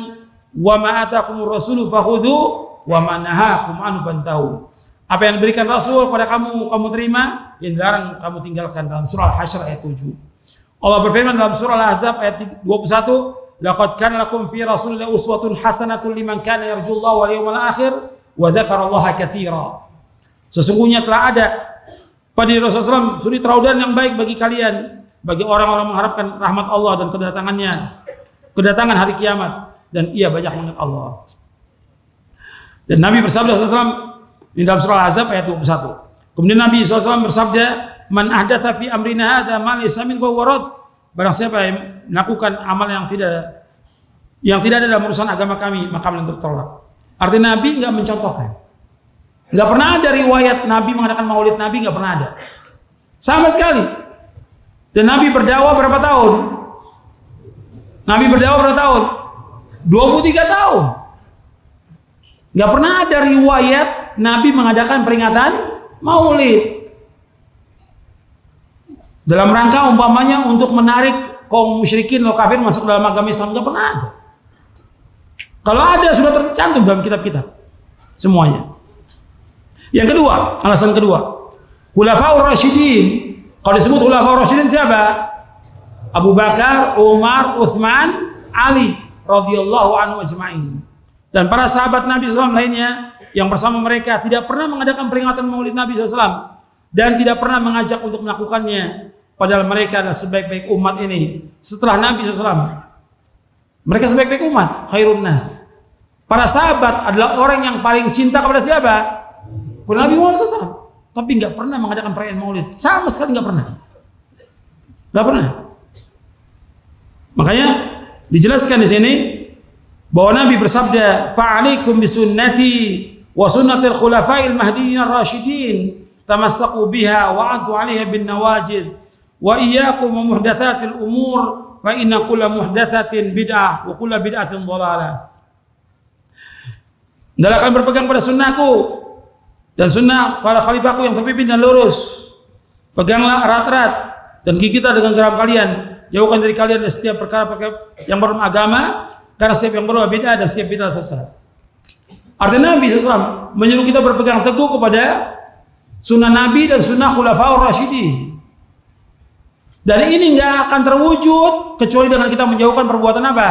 "Wa ma atakumur rasulu fakhudhu wa ma nahakum anhu fantahu." Apa yang diberikan Rasul kepada kamu terima, yang dilarang kamu tinggalkan. Dalam surah Al-Hasyr ayat 7. Allah berfirman dalam surah Al-Ahzab ayat 21, "Laqad kana lakum fi Rasulillahi uswatun hasanatun liman kana yarjullaha wal yawmal akhir wa dzakarallaha katsira." Sesungguhnya telah ada pada Rasulullah SAW suri tauladan yang baik bagi kalian, bagi orang-orang mengharapkan rahmat Allah dan kedatangan hari kiamat, dan ia banyak mengingat Allah. Dan Nabi bersabda SAW di dalam surah Al-Ahzab ayat 21. Kemudian Nabi SAW bersabda, "Man ahdatsa fi amrina hadza ma laysa min warad." Barang siapa yang melakukan amal yang tidak ada dalam urusan agama kami, maka amal yang tertolak. Artinya Nabi nggak mencontohkan. Nggak pernah ada riwayat Nabi mengadakan Maulid Nabi, nggak pernah ada. Sama sekali. Dan Nabi berdakwah berapa tahun? Nabi berdakwah berapa tahun? 23 tahun. Nggak pernah ada riwayat Nabi mengadakan peringatan Maulid dalam rangka umpamanya untuk menarik kaum musyrikin atau kafir masuk dalam agama Islam. Nggak pernah ada. Kalau ada sudah tercantum dalam kitab-kitab semuanya. Yang kedua, alasan kedua, Khulafaur Rasyidin. Kalau disebut Khulafaur Rasyidin siapa? Abu Bakar, Umar, Utsman, Ali radhiyallahu anhu ajma'in. Dan para sahabat Nabi SAW lainnya yang bersama mereka tidak pernah mengadakan peringatan Maulid Nabi SAW dan tidak pernah mengajak untuk melakukannya. padahal mereka adalah sebaik-baik umat ini setelah Nabi SAW. Mereka sebaik-baik umat, khairun nas. Para sahabat adalah orang yang paling cinta kepada siapa? Kepada Nabi Muhammad SAW. Tapi nggak pernah mengadakan perayaan Maulid, sama sekali nggak pernah. Nggak pernah. Makanya dijelaskan di sini bahwa Nabi bersabda, "Fa'alaikum bisunnati wa sunnatil khulafa'il mahdiyyin ar-rasyidin, tamassaku biha wa 'addu 'alaiha bin nawajid, wa iyyakum wa muhdatsatil umur, fa inna kulla muhdatsatin bid'ah wa kulla bid'atin dhalalah." Hendaklah kalian berpegang pada sunnahku dan sunnah para khalifahku yang terpimpin dan lurus. Peganglah erat-erat dan gigitlah dengan geram kalian. Jauhkan dari kalian dari setiap perkara yang berbau agama, karena setiap yang berbau bid'ah dan setiap bid'ah sesat. Artinya Nabi SAW menyuruh kita berpegang teguh kepada sunnah Nabi dan sunnah khulafaur rasyidin. Dan ini nggak akan terwujud kecuali dengan kita menjauhkan perbuatan apa?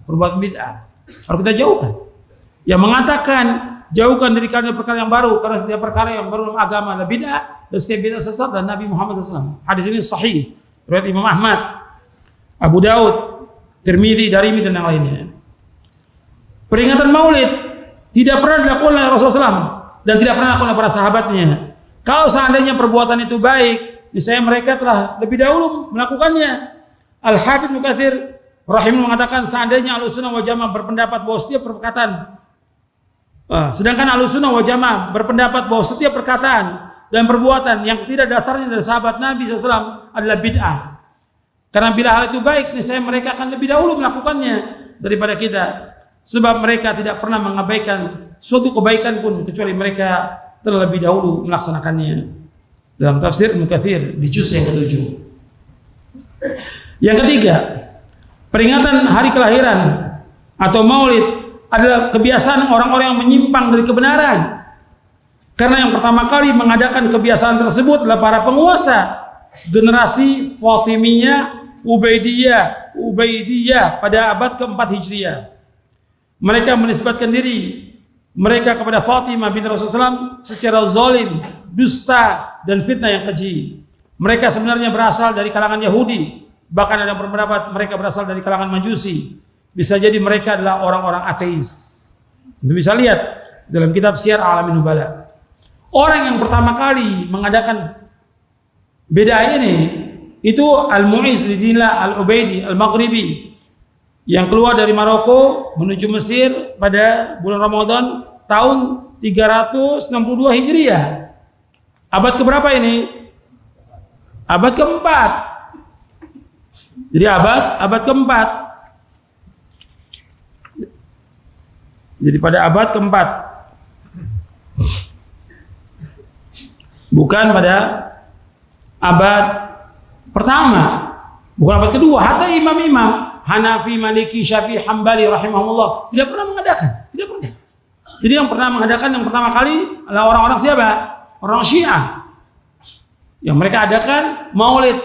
Perbuatan bid'ah. Harus kita jauhkan. Yang mengatakan jauhkan dari kalian perkara yang baru, karena setiap perkara yang baru dalam agama adalah bid'ah dan setiap bid'ah sesat, dan Nabi Muhammad SAW. Hadis ini sahih, riwayat Imam Ahmad, Abu Daud, Tirmidzi, Darimi dan yang lainnya. Peringatan Maulid tidak pernah dilakukan oleh Rasulullah SAW dan tidak pernah dilakukan oleh para sahabatnya. Kalau seandainya perbuatan itu baik, misalnya mereka telah lebih dahulu melakukannya. Al-Hafidz Ibnu Katsir rahimahullah mengatakan, seandainya Ahlussunnah wal Jamaah berpendapat bahwa setiap perkataan, sedangkan Ahlussunnah wal Jamaah berpendapat bahwa setiap perkataan dan perbuatan yang tidak dasarnya dari sahabat Nabi SAW adalah bid'ah. Karena bila hal itu baik, misalnya mereka akan lebih dahulu melakukannya daripada kita. Sebab mereka tidak pernah mengabaikan suatu kebaikan pun kecuali mereka telah lebih dahulu melaksanakannya. Dalam tafsir Ibnu Katsir di juz yang ke-7. Yang ketiga, peringatan hari kelahiran atau Maulid adalah kebiasaan orang-orang yang menyimpang dari kebenaran. Karena yang pertama kali mengadakan kebiasaan tersebut adalah para penguasa generasi Fatimiyah, Ubaidiyah pada abad ke-4 Hijriah. Mereka menisbatkan diri mereka kepada Fatimah binti Rasulullah SAW secara zalim, dusta dan fitnah yang keji. Mereka sebenarnya berasal dari kalangan Yahudi, bahkan ada yang berpendapat mereka berasal dari kalangan Majusi. Bisa jadi mereka adalah orang-orang ateis. Anda bisa lihat dalam kitab Syiar A'lamin Nubala. Orang yang pertama kali mengadakan bid'ah ini itu Al-Mu'izz lidinillah Al-Ubaidi Al-Maghribi yang keluar dari Maroko menuju Mesir pada bulan Ramadan tahun 362 Hijriah. Abad keberapa ini? Abad keempat. Jadi abad keempat. Jadi pada abad keempat. Bukan pada abad pertama, bukan abad kedua. Hatta imam-imam Hanafi, Maliki, Syafi'i, Hambali rahimahullah tidak pernah mengadakan, tidak pernah. Jadi yang pernah mengadakan yang pertama kali adalah orang-orang siapa? Orang Syiah. Yang mereka adakan Maulid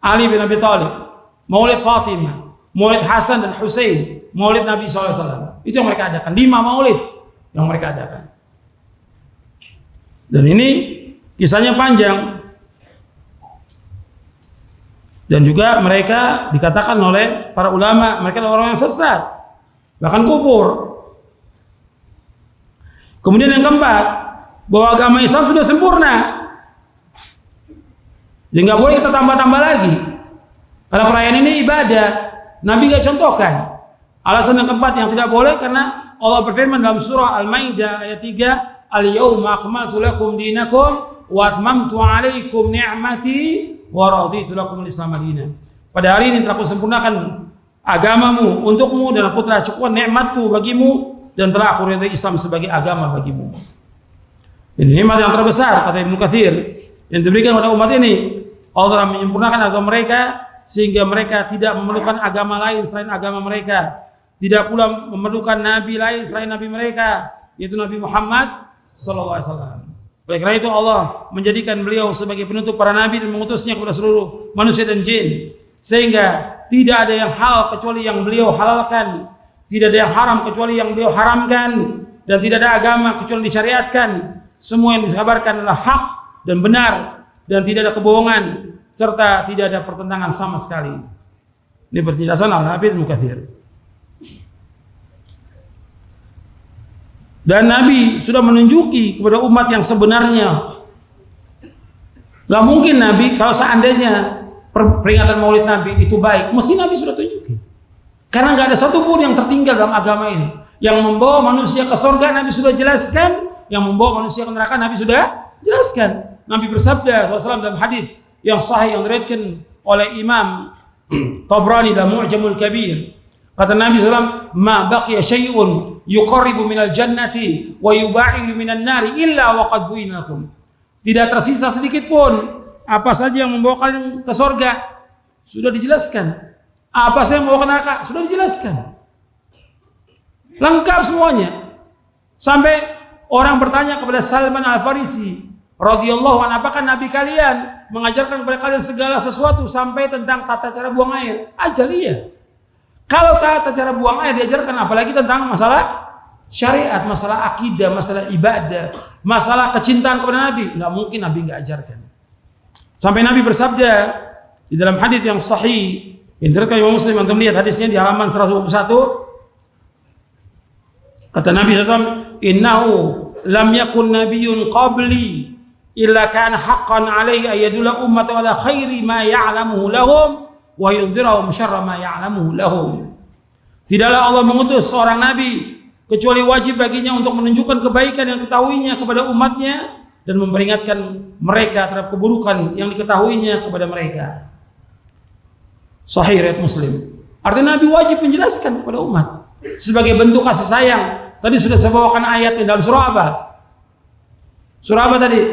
Ali bin Abi Thalib, Maulid Fatimah, Maulid Hasan dan Husain, Maulid Nabi SAW. Itu yang mereka adakan, 5 Maulid yang mereka adakan. Dan ini kisahnya panjang. Dan juga mereka dikatakan oleh para ulama, mereka adalah orang yang sesat, bahkan kufur. Kemudian yang keempat, bahwa agama Islam sudah sempurna, jadi nggak boleh kita tambah-tambah lagi. Karena perayaan ini ibadah, Nabi nggak contohkan. Alasan yang keempat yang tidak boleh karena Allah berfirman dalam surah Al-Maidah ayat 3, Al-yawma akmaltu lakum dinakum wa atmamtu 'alaikum ni'mati wa raditu lakum al-Islam madinah. Pada hari ini telah aku sempurnakan agamamu untukmu dan aku telah cukupkan nikmatku bagimu dan telah aku ridai Islam sebagai agama bagimu. Ini nikmat yang terbesar kata Ibnu Katsir yang diberikan kepada umat ini. Allah telah menyempurnakan agama mereka sehingga mereka tidak memerlukan agama lain selain agama mereka, tidak pula memerlukan nabi lain selain nabi mereka, yaitu Nabi Muhammad sallallahu alaihi wasallam. Oleh karena itu Allah menjadikan beliau sebagai penutup para nabi dan mengutusnya kepada seluruh manusia dan jin. Sehingga tidak ada yang halal kecuali yang beliau halalkan, tidak ada yang haram kecuali yang beliau haramkan, dan tidak ada agama kecuali disyariatkan. Semua yang dikabarkan adalah hak dan benar dan tidak ada kebohongan. serta tidak ada pertentangan sama sekali. Ini penjelasan Al-Hafidz Ibnu Katsir. Dan Nabi sudah menunjuki kepada umat yang sebenarnya. Gak mungkin Nabi, kalau seandainya peringatan Maulid Nabi itu baik, mesti Nabi sudah tunjukin. Karena gak ada satupun yang tertinggal dalam agama ini. Yang membawa manusia ke surga Nabi sudah jelaskan, yang membawa manusia ke neraka Nabi sudah jelaskan. Nabi bersabda SAW dalam hadis yang sahih yang diriwayatkan oleh Imam Tabrani dalam Mu'jamul Kabir. Kata Nabi SAW, "Ma baqiya syai'un yuqarribu minal jannati wa yuba'idu minan nari illa waqad bu'ina lakum." Tidak tersisa sedikit pun apa saja yang membawa kalian ke surga sudah dijelaskan. Apa saja yang membawa ke neraka sudah dijelaskan. Lengkap semuanya. Sampai orang bertanya kepada Salman Al-Farisi radhiyallahu anhu, apakah Nabi kalian mengajarkan kepada kalian segala sesuatu sampai tentang tata cara buang air? Ajal iya. Kalau tata cara buang air diajarkan, apalagi tentang masalah syariat, masalah akidah, masalah ibadah, masalah kecintaan kepada Nabi, nggak mungkin Nabi nggak ajarkan. Sampai Nabi bersabda di dalam hadis yang sahih, yang diriwayatkan Imam Muslim, antum lihat hadisnya di halaman 121. Kata Nabi SAW, "Innahu lam yakun nabiyyun qabli illa kana haqqan alaihi ayadulla ummata ala khairi ma ya'lamuhu lahum wa yundhirahum syarra ma ya'lamuhu lahum." Tidaklah Allah mengutus seorang nabi kecuali wajib baginya untuk menunjukkan kebaikan yang diketahuinya kepada umatnya dan memperingatkan mereka terhadap keburukan yang diketahuinya kepada mereka. Sahih riwayat Muslim. Artinya Nabi wajib menjelaskan kepada umat sebagai bentuk kasih sayang. Tadi sudah saya bawakan ayatnya dalam surah apa? Surah apa tadi?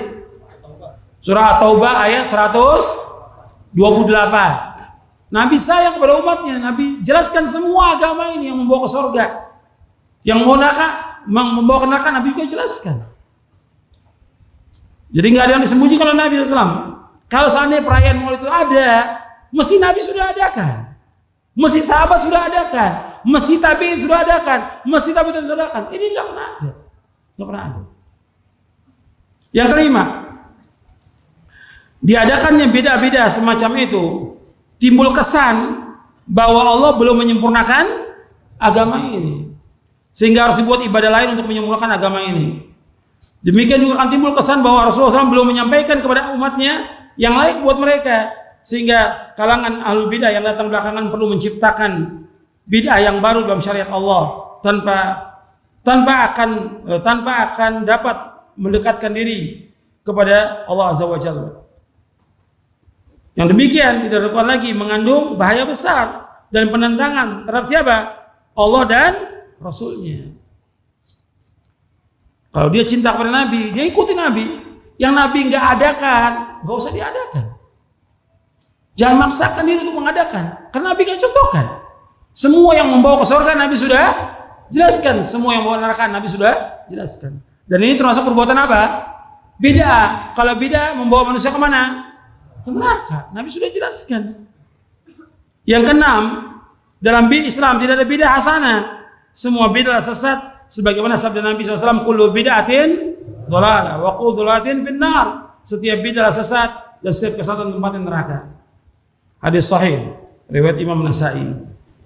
Surah At-Taubah ayat 128. Nabi sayang kepada umatnya. Nabi jelaskan semua agama ini yang membawa ke surga. Yang membawa ke neraka Nabi juga jelaskan. Jadi nggak ada yang disembunyikan oleh Nabi SAW. Kalau seandainya perayaan Maulid itu ada, mesti Nabi sudah adakan. Mesti sahabat sudah adakan. Mesti tabi'in sudah adakan. Mesti tabi'in sudah adakan. Ini nggak pernah ada. Nggak pernah ada. Yang kelima, diadakannya beda-beda semacam itu timbul kesan bahwa Allah belum menyempurnakan agama ini, sehingga harus dibuat ibadah lain untuk menyempurnakan agama ini. Demikian juga akan timbul kesan bahwa Rasulullah SAW belum menyampaikan kepada umatnya yang layak buat mereka, sehingga kalangan ahlul bidah yang datang belakangan perlu menciptakan bid'ah yang baru dalam syariat Allah tanpa akan dapat mendekatkan diri kepada Allah Azza wa Jalla. Yang demikian tidak dilakukan lagi mengandung bahaya besar dan penentangan terhadap siapa? Allah dan Rasulnya. Kalau dia cinta kepada Nabi, dia ikuti Nabi. Yang Nabi nggak adakan, nggak usah diadakan. Jangan maksakan diri untuk mengadakan, karena Nabi nggak contohkan. Semua yang membawa ke surga Nabi sudah jelaskan, semua yang membawa neraka Nabi sudah jelaskan. Dan ini termasuk perbuatan apa? Bid'ah. Kalau bid'ah membawa manusia kemana? Ke neraka. Nabi sudah jelaskan. Yang keenam, dalam Islam tidak ada bid'ah hasanah. Semua bid'ah sesat. Sebagaimana sabda Nabi SAW, kullu bid'atin dhalalah wa kullu dhalalatin finnar. Setiap bid'ah sesat dan setiap kesesatan tempatnya neraka. Hadis sahih riwayat Imam Nasa'i.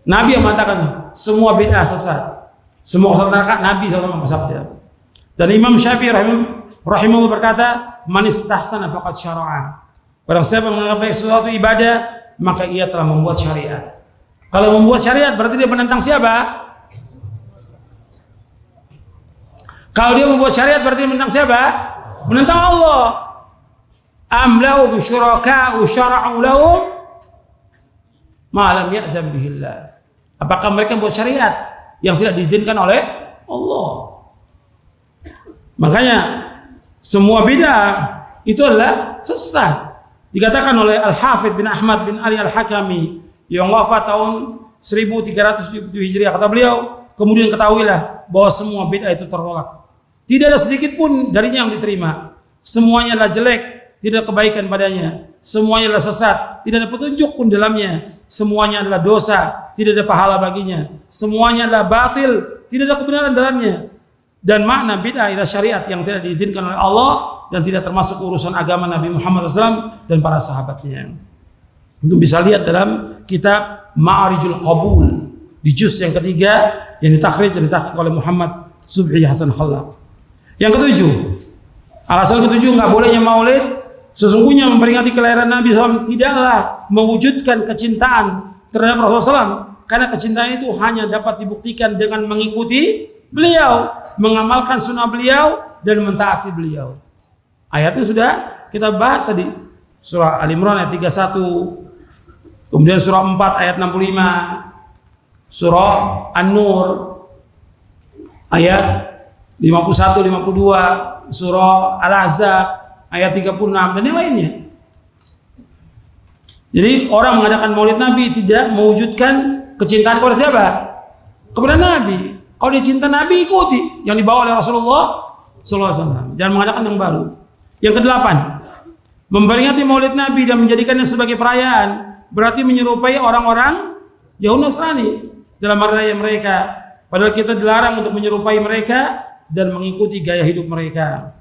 Nabi yang mengatakan semua bid'ah sesat, semua kesesatan neraka. Nabi SAW bersabda. Dan Imam Syafi'i rahimahullah berkata, man istahsana faqad syara'a. Barang siapa menganggap baik sesuatu ibadah, maka ia telah membuat syariat. Kalau membuat syariat berarti dia menentang siapa? Kalau dia membuat syariat berarti menentang siapa? Menentang Allah. Am lahu syuraka'u syara'u lahum ma lam ya'zam bihillah. Apakah mereka membuat syariat yang tidak diizinkan oleh Allah? Makanya semua bid'ah itu adalah sesat. Dikatakan oleh Al-Hafidz bin Ahmad bin Ali Al-Hakami yang wafat tahun 1377 Hijriah, kata beliau, kemudian ketahuilah bahwa semua bid'ah itu tertolak. Tidak ada sedikit pun darinya yang diterima. Semuanya adalah jelek, tidak ada kebaikan padanya. Semuanya adalah sesat, tidak ada petunjuk pun dalamnya. Semuanya adalah dosa, tidak ada pahala baginya. Semuanya adalah batil, tidak ada kebenaran dalamnya. Dan makna bid'ah adalah syariat yang tidak diizinkan oleh Allah dan tidak termasuk urusan agama Nabi Muhammad SAW. dan para sahabatnya. Untuk bisa lihat dalam kitab Ma'arijul Qabul di juz yang ketiga yang ditakhrij oleh Muhammad Subhi Hasan Khallaq. Yang ketujuh, alasan ketujuh nggak bolehnya maulid, sesungguhnya memperingati kelahiran Nabi SAW tidaklah mewujudkan kecintaan terhadap Rasulullah SAW, karena kecintaan itu hanya dapat dibuktikan dengan mengikuti beliau, mengamalkan sunnah beliau, dan mentaati beliau. Ayatnya sudah kita bahas tadi, surah Al-Imran ayat 31, kemudian surah 4 ayat 65, surah An-Nur ayat 51, 52, surah Al-Ahzab ayat 36, dan yang lainnya. Jadi orang mengadakan maulid Nabi tidak mewujudkan kecintaan kepada siapa? Kepada Nabi. Kalau dia cinta Nabi, ikuti yang dibawa oleh Rasulullah SAW. Jangan mengadakan yang baru. Yang kedelapan, memperingati maulid Nabi dan menjadikannya sebagai perayaan berarti menyerupai orang-orang Yahudi Nasrani dalam hari raya mereka. Padahal kita dilarang untuk menyerupai mereka dan mengikuti gaya hidup mereka.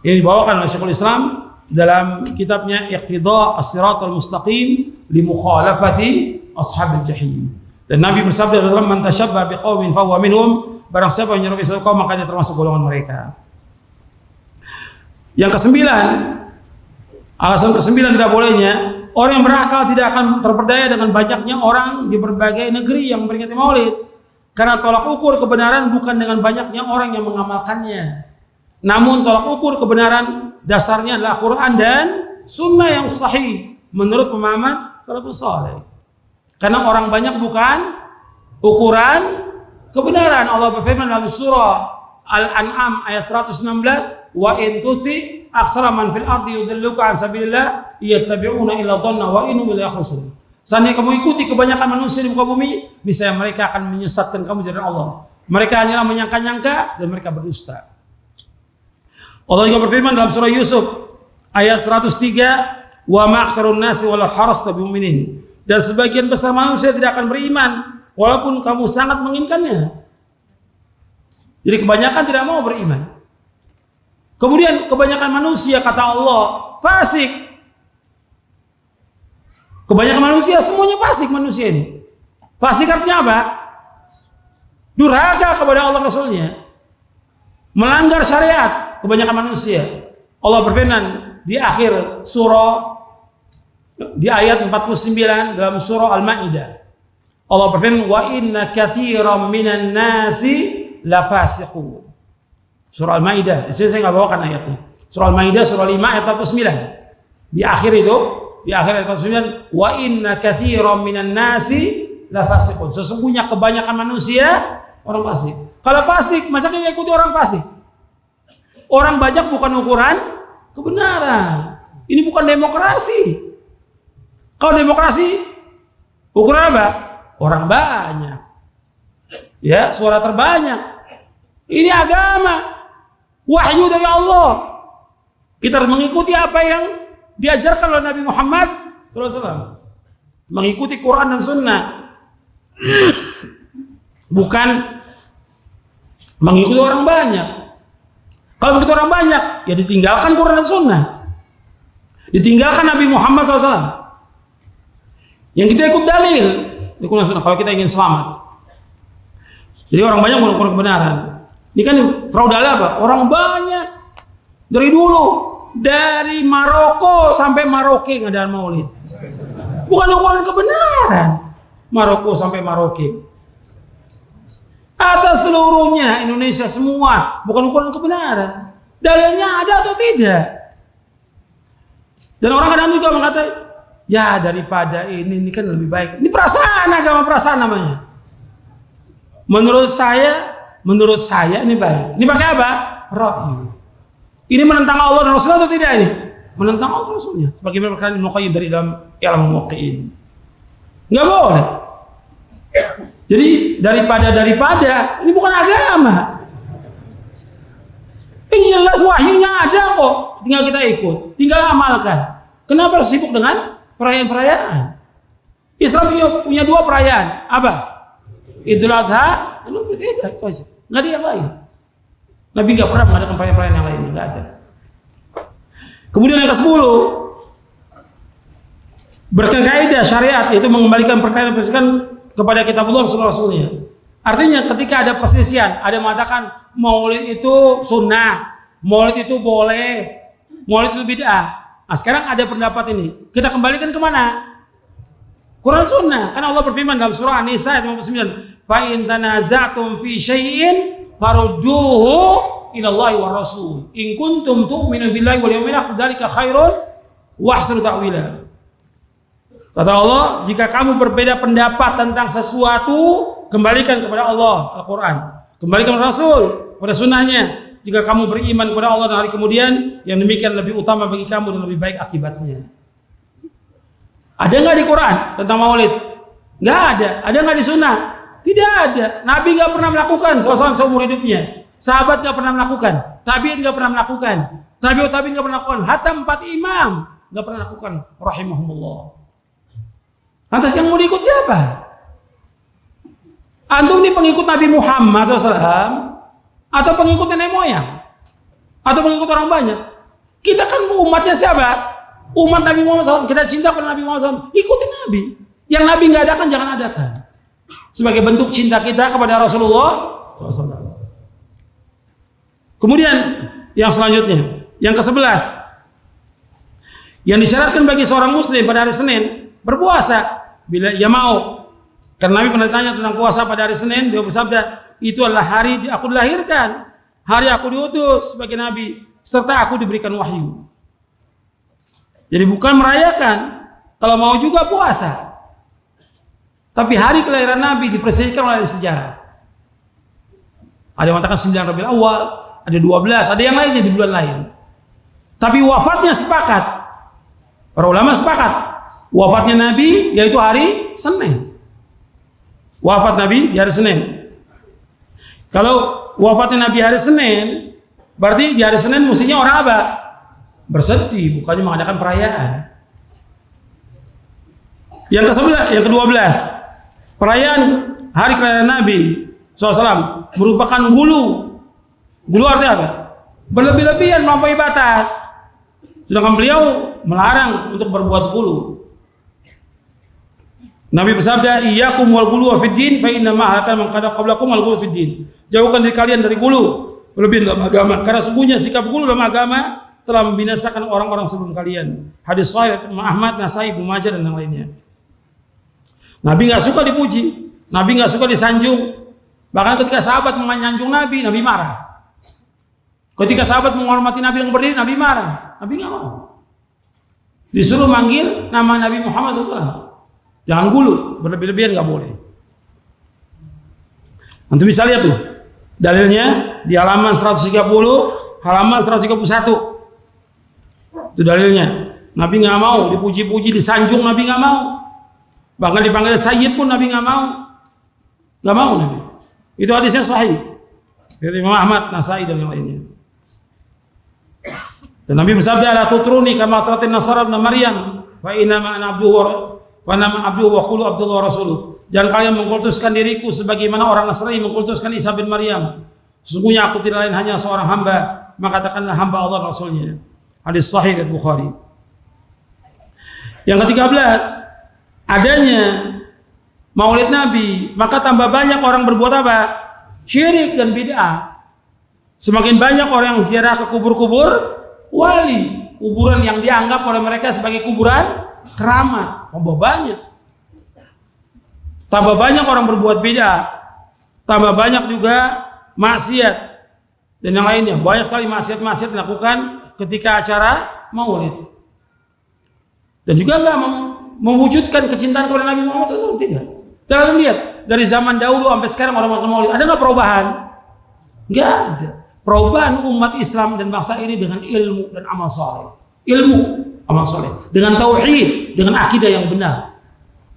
Ini dibawakan oleh Syekhul Islam dalam kitabnya Iqtida' As-Siratal Mustaqim li Mukhalafati Ashabil Jahim. Dan Nabi bersabda, "Man tashabbaha biqaumin fahuwa minhum." Barang siapa yang menyerupai satu kaum maka dia termasuk golongan mereka. Yang kesembilan, alasan kesembilan tidak bolehnya, orang yang berakal tidak akan terperdaya dengan banyaknya orang di berbagai negeri yang memperingati maulid. Karena tolak ukur kebenaran bukan dengan banyaknya orang yang mengamalkannya. Namun tolak ukur kebenaran dasarnya adalah Quran dan sunnah yang sahih menurut pemahaman salafus saleh. Karena orang banyak bukan ukuran kebenaran. Allah berfirman dalam surah Al-An'am ayat 116, "Wa in tuti aktsara man fil ardi yudilluka an sabilillah yattabi'una illa dhanna wa innahum la yakhrusun." Seandainya kamu ikuti kebanyakan manusia di muka bumi, niscaya mereka akan menyesatkan kamu dari Allah. Mereka hanyalah menyangka-nyangka dan mereka berdusta. Allah juga berfirman dalam surah Yusuf ayat 103, "Wa ma aktsarun nasi walau harasta bimu'minin." Dan sebagian besar manusia tidak akan beriman walaupun kamu sangat menginginkannya. Jadi kebanyakan tidak mau beriman. Kemudian kebanyakan manusia, kata Allah, fasik. Kebanyakan manusia, semuanya fasik manusia ini. Fasik artinya apa? Durhaka kepada Allah Rasulnya. Melanggar syariat kebanyakan manusia. Allah berfirman di akhir surah, di ayat 49 dalam surah Al-Maidah. Allah berfirman, "Wa inna katsiran minan nasi la fasiqun." Surah Al-Maidah. Di sini saya nggak bawakan ayatnya. Surah Al-Maidah surah 5 ayat 49. Di akhir itu, di akhir ayat 49, "Wa inna katsiran minan nasi la fasiqun." Sesungguhnya kebanyakan manusia orang fasik. Kalau fasik, masa kita ikuti orang fasik? Orang banyak bukan ukuran kebenaran. Ini bukan demokrasi. Kalau demokrasi, ukuran apa? Orang banyak. Ya, suara terbanyak. Ini agama. Wahyu dari Allah. Kita harus mengikuti apa yang diajarkan oleh Nabi Muhammad SAW. Mengikuti Quran dan Sunnah. Bukan mengikuti orang banyak. Kalau mengikuti orang banyak, ya ditinggalkan Quran dan Sunnah. Ditinggalkan Nabi Muhammad SAW. Yang kita ikut dalil di Quran dan Sunnah kalau kita ingin selamat. Jadi orang banyak mengukur kebenaran. Ini kan fraudal apa? Orang banyak dari dulu, dari Maroko sampai Maroke ngadain maulid. Bukan ukuran kebenaran. Maroko sampai Maroke. Atas seluruhnya Indonesia semua bukan ukuran kebenaran. Dalilnya ada atau tidak? Dan orang kadang juga mengatakan, ya daripada ini kan lebih baik. Ini perasaan, agama perasaan namanya. Menurut saya ini baik. Ini pakai apa? Ra'yu. Ini menentang Allah dan Rasulullah atau tidak ini? Menentang Allah dan Rasulnya. Sebagaimana perkataan Ibnu Qayyim dari dalam I'lam Muwaqqi'in. Enggak boleh. Jadi daripada ini bukan agama. Ini jelas wahyunya ada kok. Tinggal kita ikut, tinggal amalkan. Kenapa harus sibuk dengan perayaan-perayaan? Islam punya dua perayaan. Apa? Idul Adha, Idul Fitri, itu aja. Nggak ada yang lain. Nabi nggak pernah mengadakan perayaan-perayaan yang lain, nggak ada. Kemudian yang ke-10, berkaidah syariat, yaitu mengembalikan perkara-perkara kepada kitabullah dan Rasulnya. Artinya ketika ada perselisihan, ada yang mengatakan maulid itu sunnah, maulid itu boleh, maulid itu bid'ah. Nah, sekarang ada pendapat ini, kita kembalikan kemana? Quran sunnah. Karena Allah berfirman dalam surah An-Nisa ayat 59, fa in tanaza'tum fi syai'in farudduhu ila Allahi wa Rasul. In kuntum tu'minu billahi wal yawmil akhir dzalika khairun wa ahsanu ta'wila. Kata Allah, jika kamu berbeda pendapat tentang sesuatu, kembalikan kepada Allah, Al-Quran. Kembalikan kepada Rasul, kepada sunnahnya. Jika kamu beriman kepada Allah dan hari kemudian, yang demikian lebih utama bagi kamu dan lebih baik akibatnya. Ada nggak di Quran tentang maulid? Nggak ada. Ada nggak di sunnah? Tidak ada. Nabi nggak pernah melakukan seumur hidupnya. Sahabat nggak pernah melakukan. Tabi'in nggak pernah melakukan. Tabi'in nggak pernah melakukan. Hatta 4 imam nggak pernah melakukan. Rahimahumullah. Lantas yang mau diikut siapa? Antum ini pengikut Nabi Muhammad SAW atau pengikut nenek moyang? Atau pengikut orang banyak? Kita kan umatnya siapa? Umat Nabi Muhammad SAW. Kita cinta pada Nabi Muhammad SAW. Ikutin Nabi. Yang Nabi nggak adakan, jangan adakan. Sebagai bentuk cinta kita kepada Rasulullah SAW. Kemudian yang selanjutnya, yang ke-11, yang disyaratkan bagi seorang muslim pada hari Senin berpuasa bila ia mau. Karena Nabi pernah ditanya tentang puasa pada hari Senin, dia bersabda, itu adalah hari aku dilahirkan, hari aku diutus sebagai Nabi, serta aku diberikan wahyu. Jadi bukan merayakan, kalau mau juga puasa. Tapi hari kelahiran Nabi dipresentasikan oleh sejarah. Ada yang mengatakan 9 Rabiul Awal, ada 12, ada yang lainnya di bulan lain. Tapi wafatnya sepakat. Para ulama sepakat. Wafatnya Nabi yaitu hari Senin. Wafat Nabi di hari Senin. Kalau wafatnya Nabi hari Senin, berarti di hari Senin mestinya orang apa? Bersedih, bukannya mengadakan perayaan. Yang ke-12, perayaan hari kelahiran Nabi SAW merupakan gulu. Gulu artinya apa? Berlebih-lebihan, melampaui batas. Sedangkan beliau melarang untuk berbuat gulu. Nabi bersabda, iyyakum wal ghuluw fid din fa inna ma halaka man qad qablakum al ghuluw fid din. Jauhkan diri kalian dari gulu, berlebih dalam agama, karena sungguhnya sikap gulu dalam agama telah membinasakan orang-orang sebelum kalian. Hadis sahih Ahmad, Nasai, Ibnu Majah dan yang lainnya. Nabi enggak suka dipuji, Nabi enggak suka disanjung. Bahkan ketika sahabat menyanjung Nabi, Nabi marah. Ketika sahabat menghormati Nabi yang berdiri, Nabi marah. Nabi enggak mau. Disuruh manggil nama Nabi Muhammad SAW. Jangan gulu, berlebih-lebihan nggak boleh. Nanti bisa lihat tuh dalilnya di halaman 130, halaman 131. Itu dalilnya. Nabi nggak mau dipuji-puji, disanjung, Nabi nggak mau. Bahkan dipanggil Sayyid pun Nabi nggak mau. Nggak mau Nabi. Itu hadisnya sahih dari Imam Ahmad, Nasai dan yang lainnya. Dan Nabi bersabda, la tutruni kama atratin Nasara ibn Maryam, wa inna ma ana abduhu wa nama abduhu wa qulu abdullah rasuluh. Jangan kalian mengkultuskan diriku sebagaimana orang Nasrani mengkultuskan Isa bin Maryam. Sesungguhnya aku tidak lain hanya seorang hamba, maka katakanlah hamba Allah Rasulnya. Hadis sahih dari Bukhari. Yang ke-13, adanya maulid Nabi, maka tambah banyak orang berbuat apa? Syirik dan bid'ah. Semakin banyak orang yang ziarah ke kubur-kubur wali, kuburan yang dianggap oleh mereka sebagai kuburan keramat. Tambah banyak. Tambah banyak orang berbuat bid'ah. Tambah banyak juga maksiat dan yang lainnya. Banyak kali maksiat-maksiat dilakukan ketika acara maulid. Dan juga enggak mewujudkan kecintaan kepada Nabi Muhammad SAW, tidak. Dan lihat dari zaman dahulu sampai sekarang orang melakukan maulid, ada nggak perubahan? Nggak ada. Perubahan umat Islam dan bangsa ini dengan ilmu dan amal soleh. Ilmu, amal soleh, dengan tauhid, dengan akidah yang benar,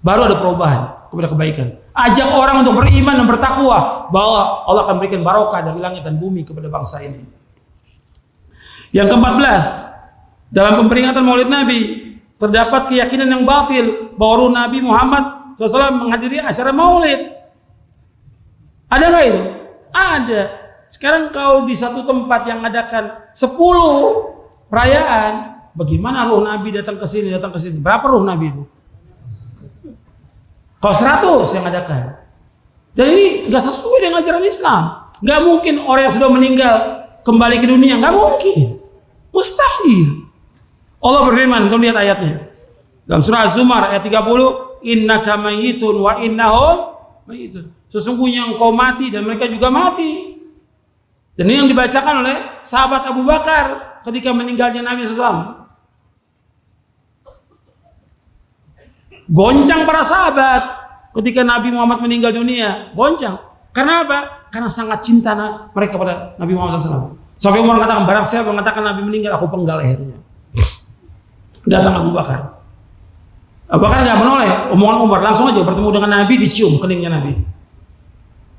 baru ada perubahan kepada kebaikan. Ajak orang untuk beriman dan bertakwa bahwa Allah akan berikan barokah dari langit dan bumi kepada bangsa ini. Yang ke-14, dalam peringatan Maulid Nabi terdapat keyakinan yang batil bahwa Nabi Muhammad SAW menghadiri acara Maulid. Ada nggak itu? Ada. Sekarang kau di satu tempat yang adakan 10 perayaan, bagaimana roh Nabi datang ke sini, Berapa roh Nabi itu? Kau 100 yang adakan. Dan ini nggak sesuai dengan ajaran Islam. Nggak mungkin orang yang sudah meninggal kembali ke dunia, nggak mungkin, mustahil. Allah berfirman, kita lihat ayatnya dalam surah Az-Zumar ayat 30, innaka mayyitun wa innahum mayyitun. Sesungguhnya engkau mati dan mereka juga mati. Dan ini yang dibacakan oleh sahabat Abu Bakar ketika meninggalnya Nabi SAW. Goncang para sahabat ketika Nabi Muhammad meninggal dunia, goncang. Karena apa? Karena sangat cinta mereka pada Nabi Muhammad SAW. Sampai Umar mengatakan, barang siapa mengatakan Nabi meninggal, aku penggal lehernya. Datang Abu Bakar. Abu Bakar nggak menoleh omongan Umar, langsung aja bertemu dengan Nabi, dicium keningnya Nabi.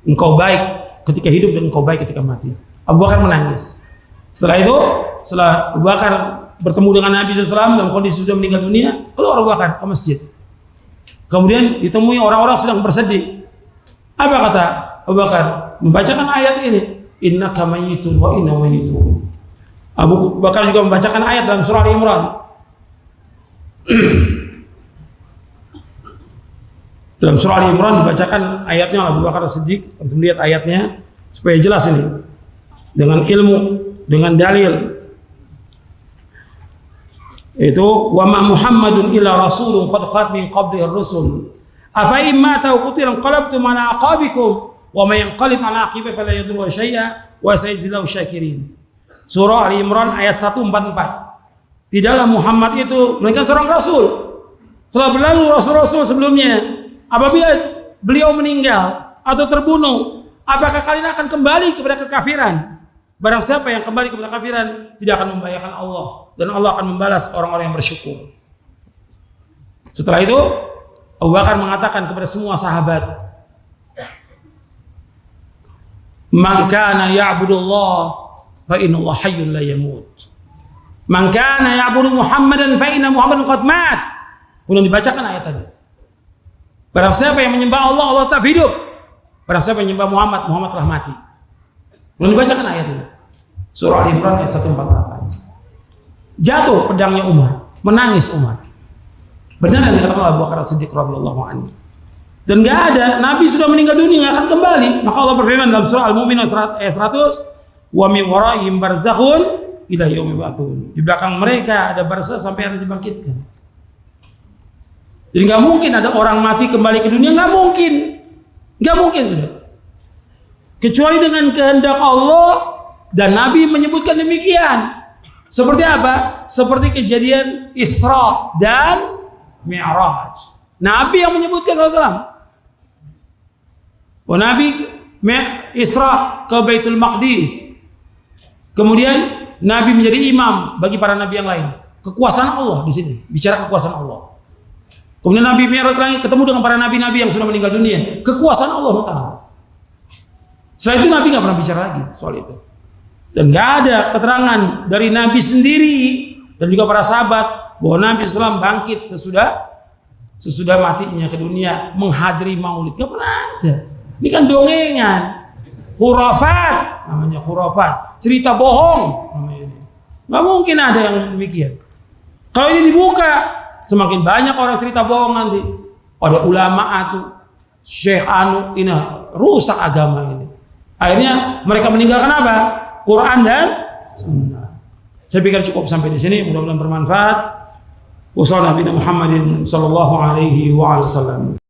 Engkau baik ketika hidup dan engkau baik ketika mati. Abu Bakar menangis. Setelah itu, setelah Abu Bakar bertemu dengan Nabi SAW dalam kondisi sudah meninggal dunia, keluar Abu Bakar ke masjid. Kemudian ditemui orang-orang sedang bersedih. Apa kata Abu Bakar? Membacakan ayat ini, innaka mayyitun wa inna mayyitun. Abu Bakar juga membacakan ayat dalam surah Al-Imran. Dalam surah Al-Imran dibacakan ayatnya oleh Abu Bakar As-Siddiq untuk melihat ayatnya supaya jelas ini dengan ilmu, dengan dalil. Itu wa ma Muhammadun illa rasulun qad khat min qablihi ar-rusul afa imma taqutilan qalabtum ala aqabikum wa may yanqalib ala aqibihi fala yadurru syai'a wa sayajzillahu syakirin. Surah Al-Imran ayat 144. Tidaklah Muhammad itu melainkan seorang rasul. Telah berlalu rasul-rasul sebelumnya. Apabila beliau meninggal atau terbunuh, apakah kalian akan kembali kepada kekafiran? Barang siapa yang kembali kepada kekafiran tidak akan membahayakan Allah, dan Allah akan membalas orang-orang yang bersyukur. Setelah itu Abu Bakar mengatakan kepada semua sahabat, man kana ya'budullah fa innallaha hayyun la yamut. Man kana ya'budu Muhammadan fa inna Muhammadan qad mat. Kemudian dibacakan ayat tadi. Barang siapa yang menyembah Allah, Allah tetap hidup. Barang siapa yang menyembah Muhammad, Muhammad telah mati. Kemudian dibacakan ayat ini. Surah Al-Imran ayat 148. Jatuh pedangnya Umar, menangis Umar. Benar yang dikatakan oleh Abu Bakar As-Siddiq radhiyallahu anhu. Dan nggak ada, Nabi sudah meninggal dunia, nggak akan kembali. Maka Allah berfirman dalam surah Al-Mu'min ayat 100, wa min waraihim barzakhun ila yaumi yub'atsun. Di belakang mereka ada barzakh sampai hari dibangkitkan. Jadi nggak mungkin ada orang mati kembali ke dunia, nggak mungkin, nggak mungkin sudah. Kecuali dengan kehendak Allah, dan Nabi menyebutkan demikian. Seperti apa? Seperti kejadian Isra dan Mi'raj. Nabi yang menyebutkan SAW. Nabi Isra ke Baitul Maqdis. Kemudian Nabi menjadi imam bagi para nabi yang lain. Kekuasaan Allah di sini, bicara kekuasaan Allah. Kemudian Nabi Mi'raj lagi ketemu dengan para nabi-nabi yang sudah meninggal dunia. Kekuasaan Allah Ta'ala. Setelah itu Nabi nggak pernah bicara lagi soal itu. Dan nggak ada keterangan dari Nabi sendiri dan juga para sahabat bahwa Nabi SAW bangkit sesudah matinya ke dunia menghadiri maulid. Nggak pernah ada. Ini kan dongengan, khurafat namanya, khurafat, cerita bohong namanya ini. Nggak mungkin ada yang demikian. Kalau ini dibuka, semakin banyak orang cerita bohong nanti. Ada ulama itu, Syekh Anu, ini rusak agama ini. Akhirnya mereka meninggalkan apa? Quran dan Sunnah. Saya pikir cukup sampai di sini. Mudah-mudahan bermanfaat. Wassalamualaikum warahmatullahi wabarakatuh.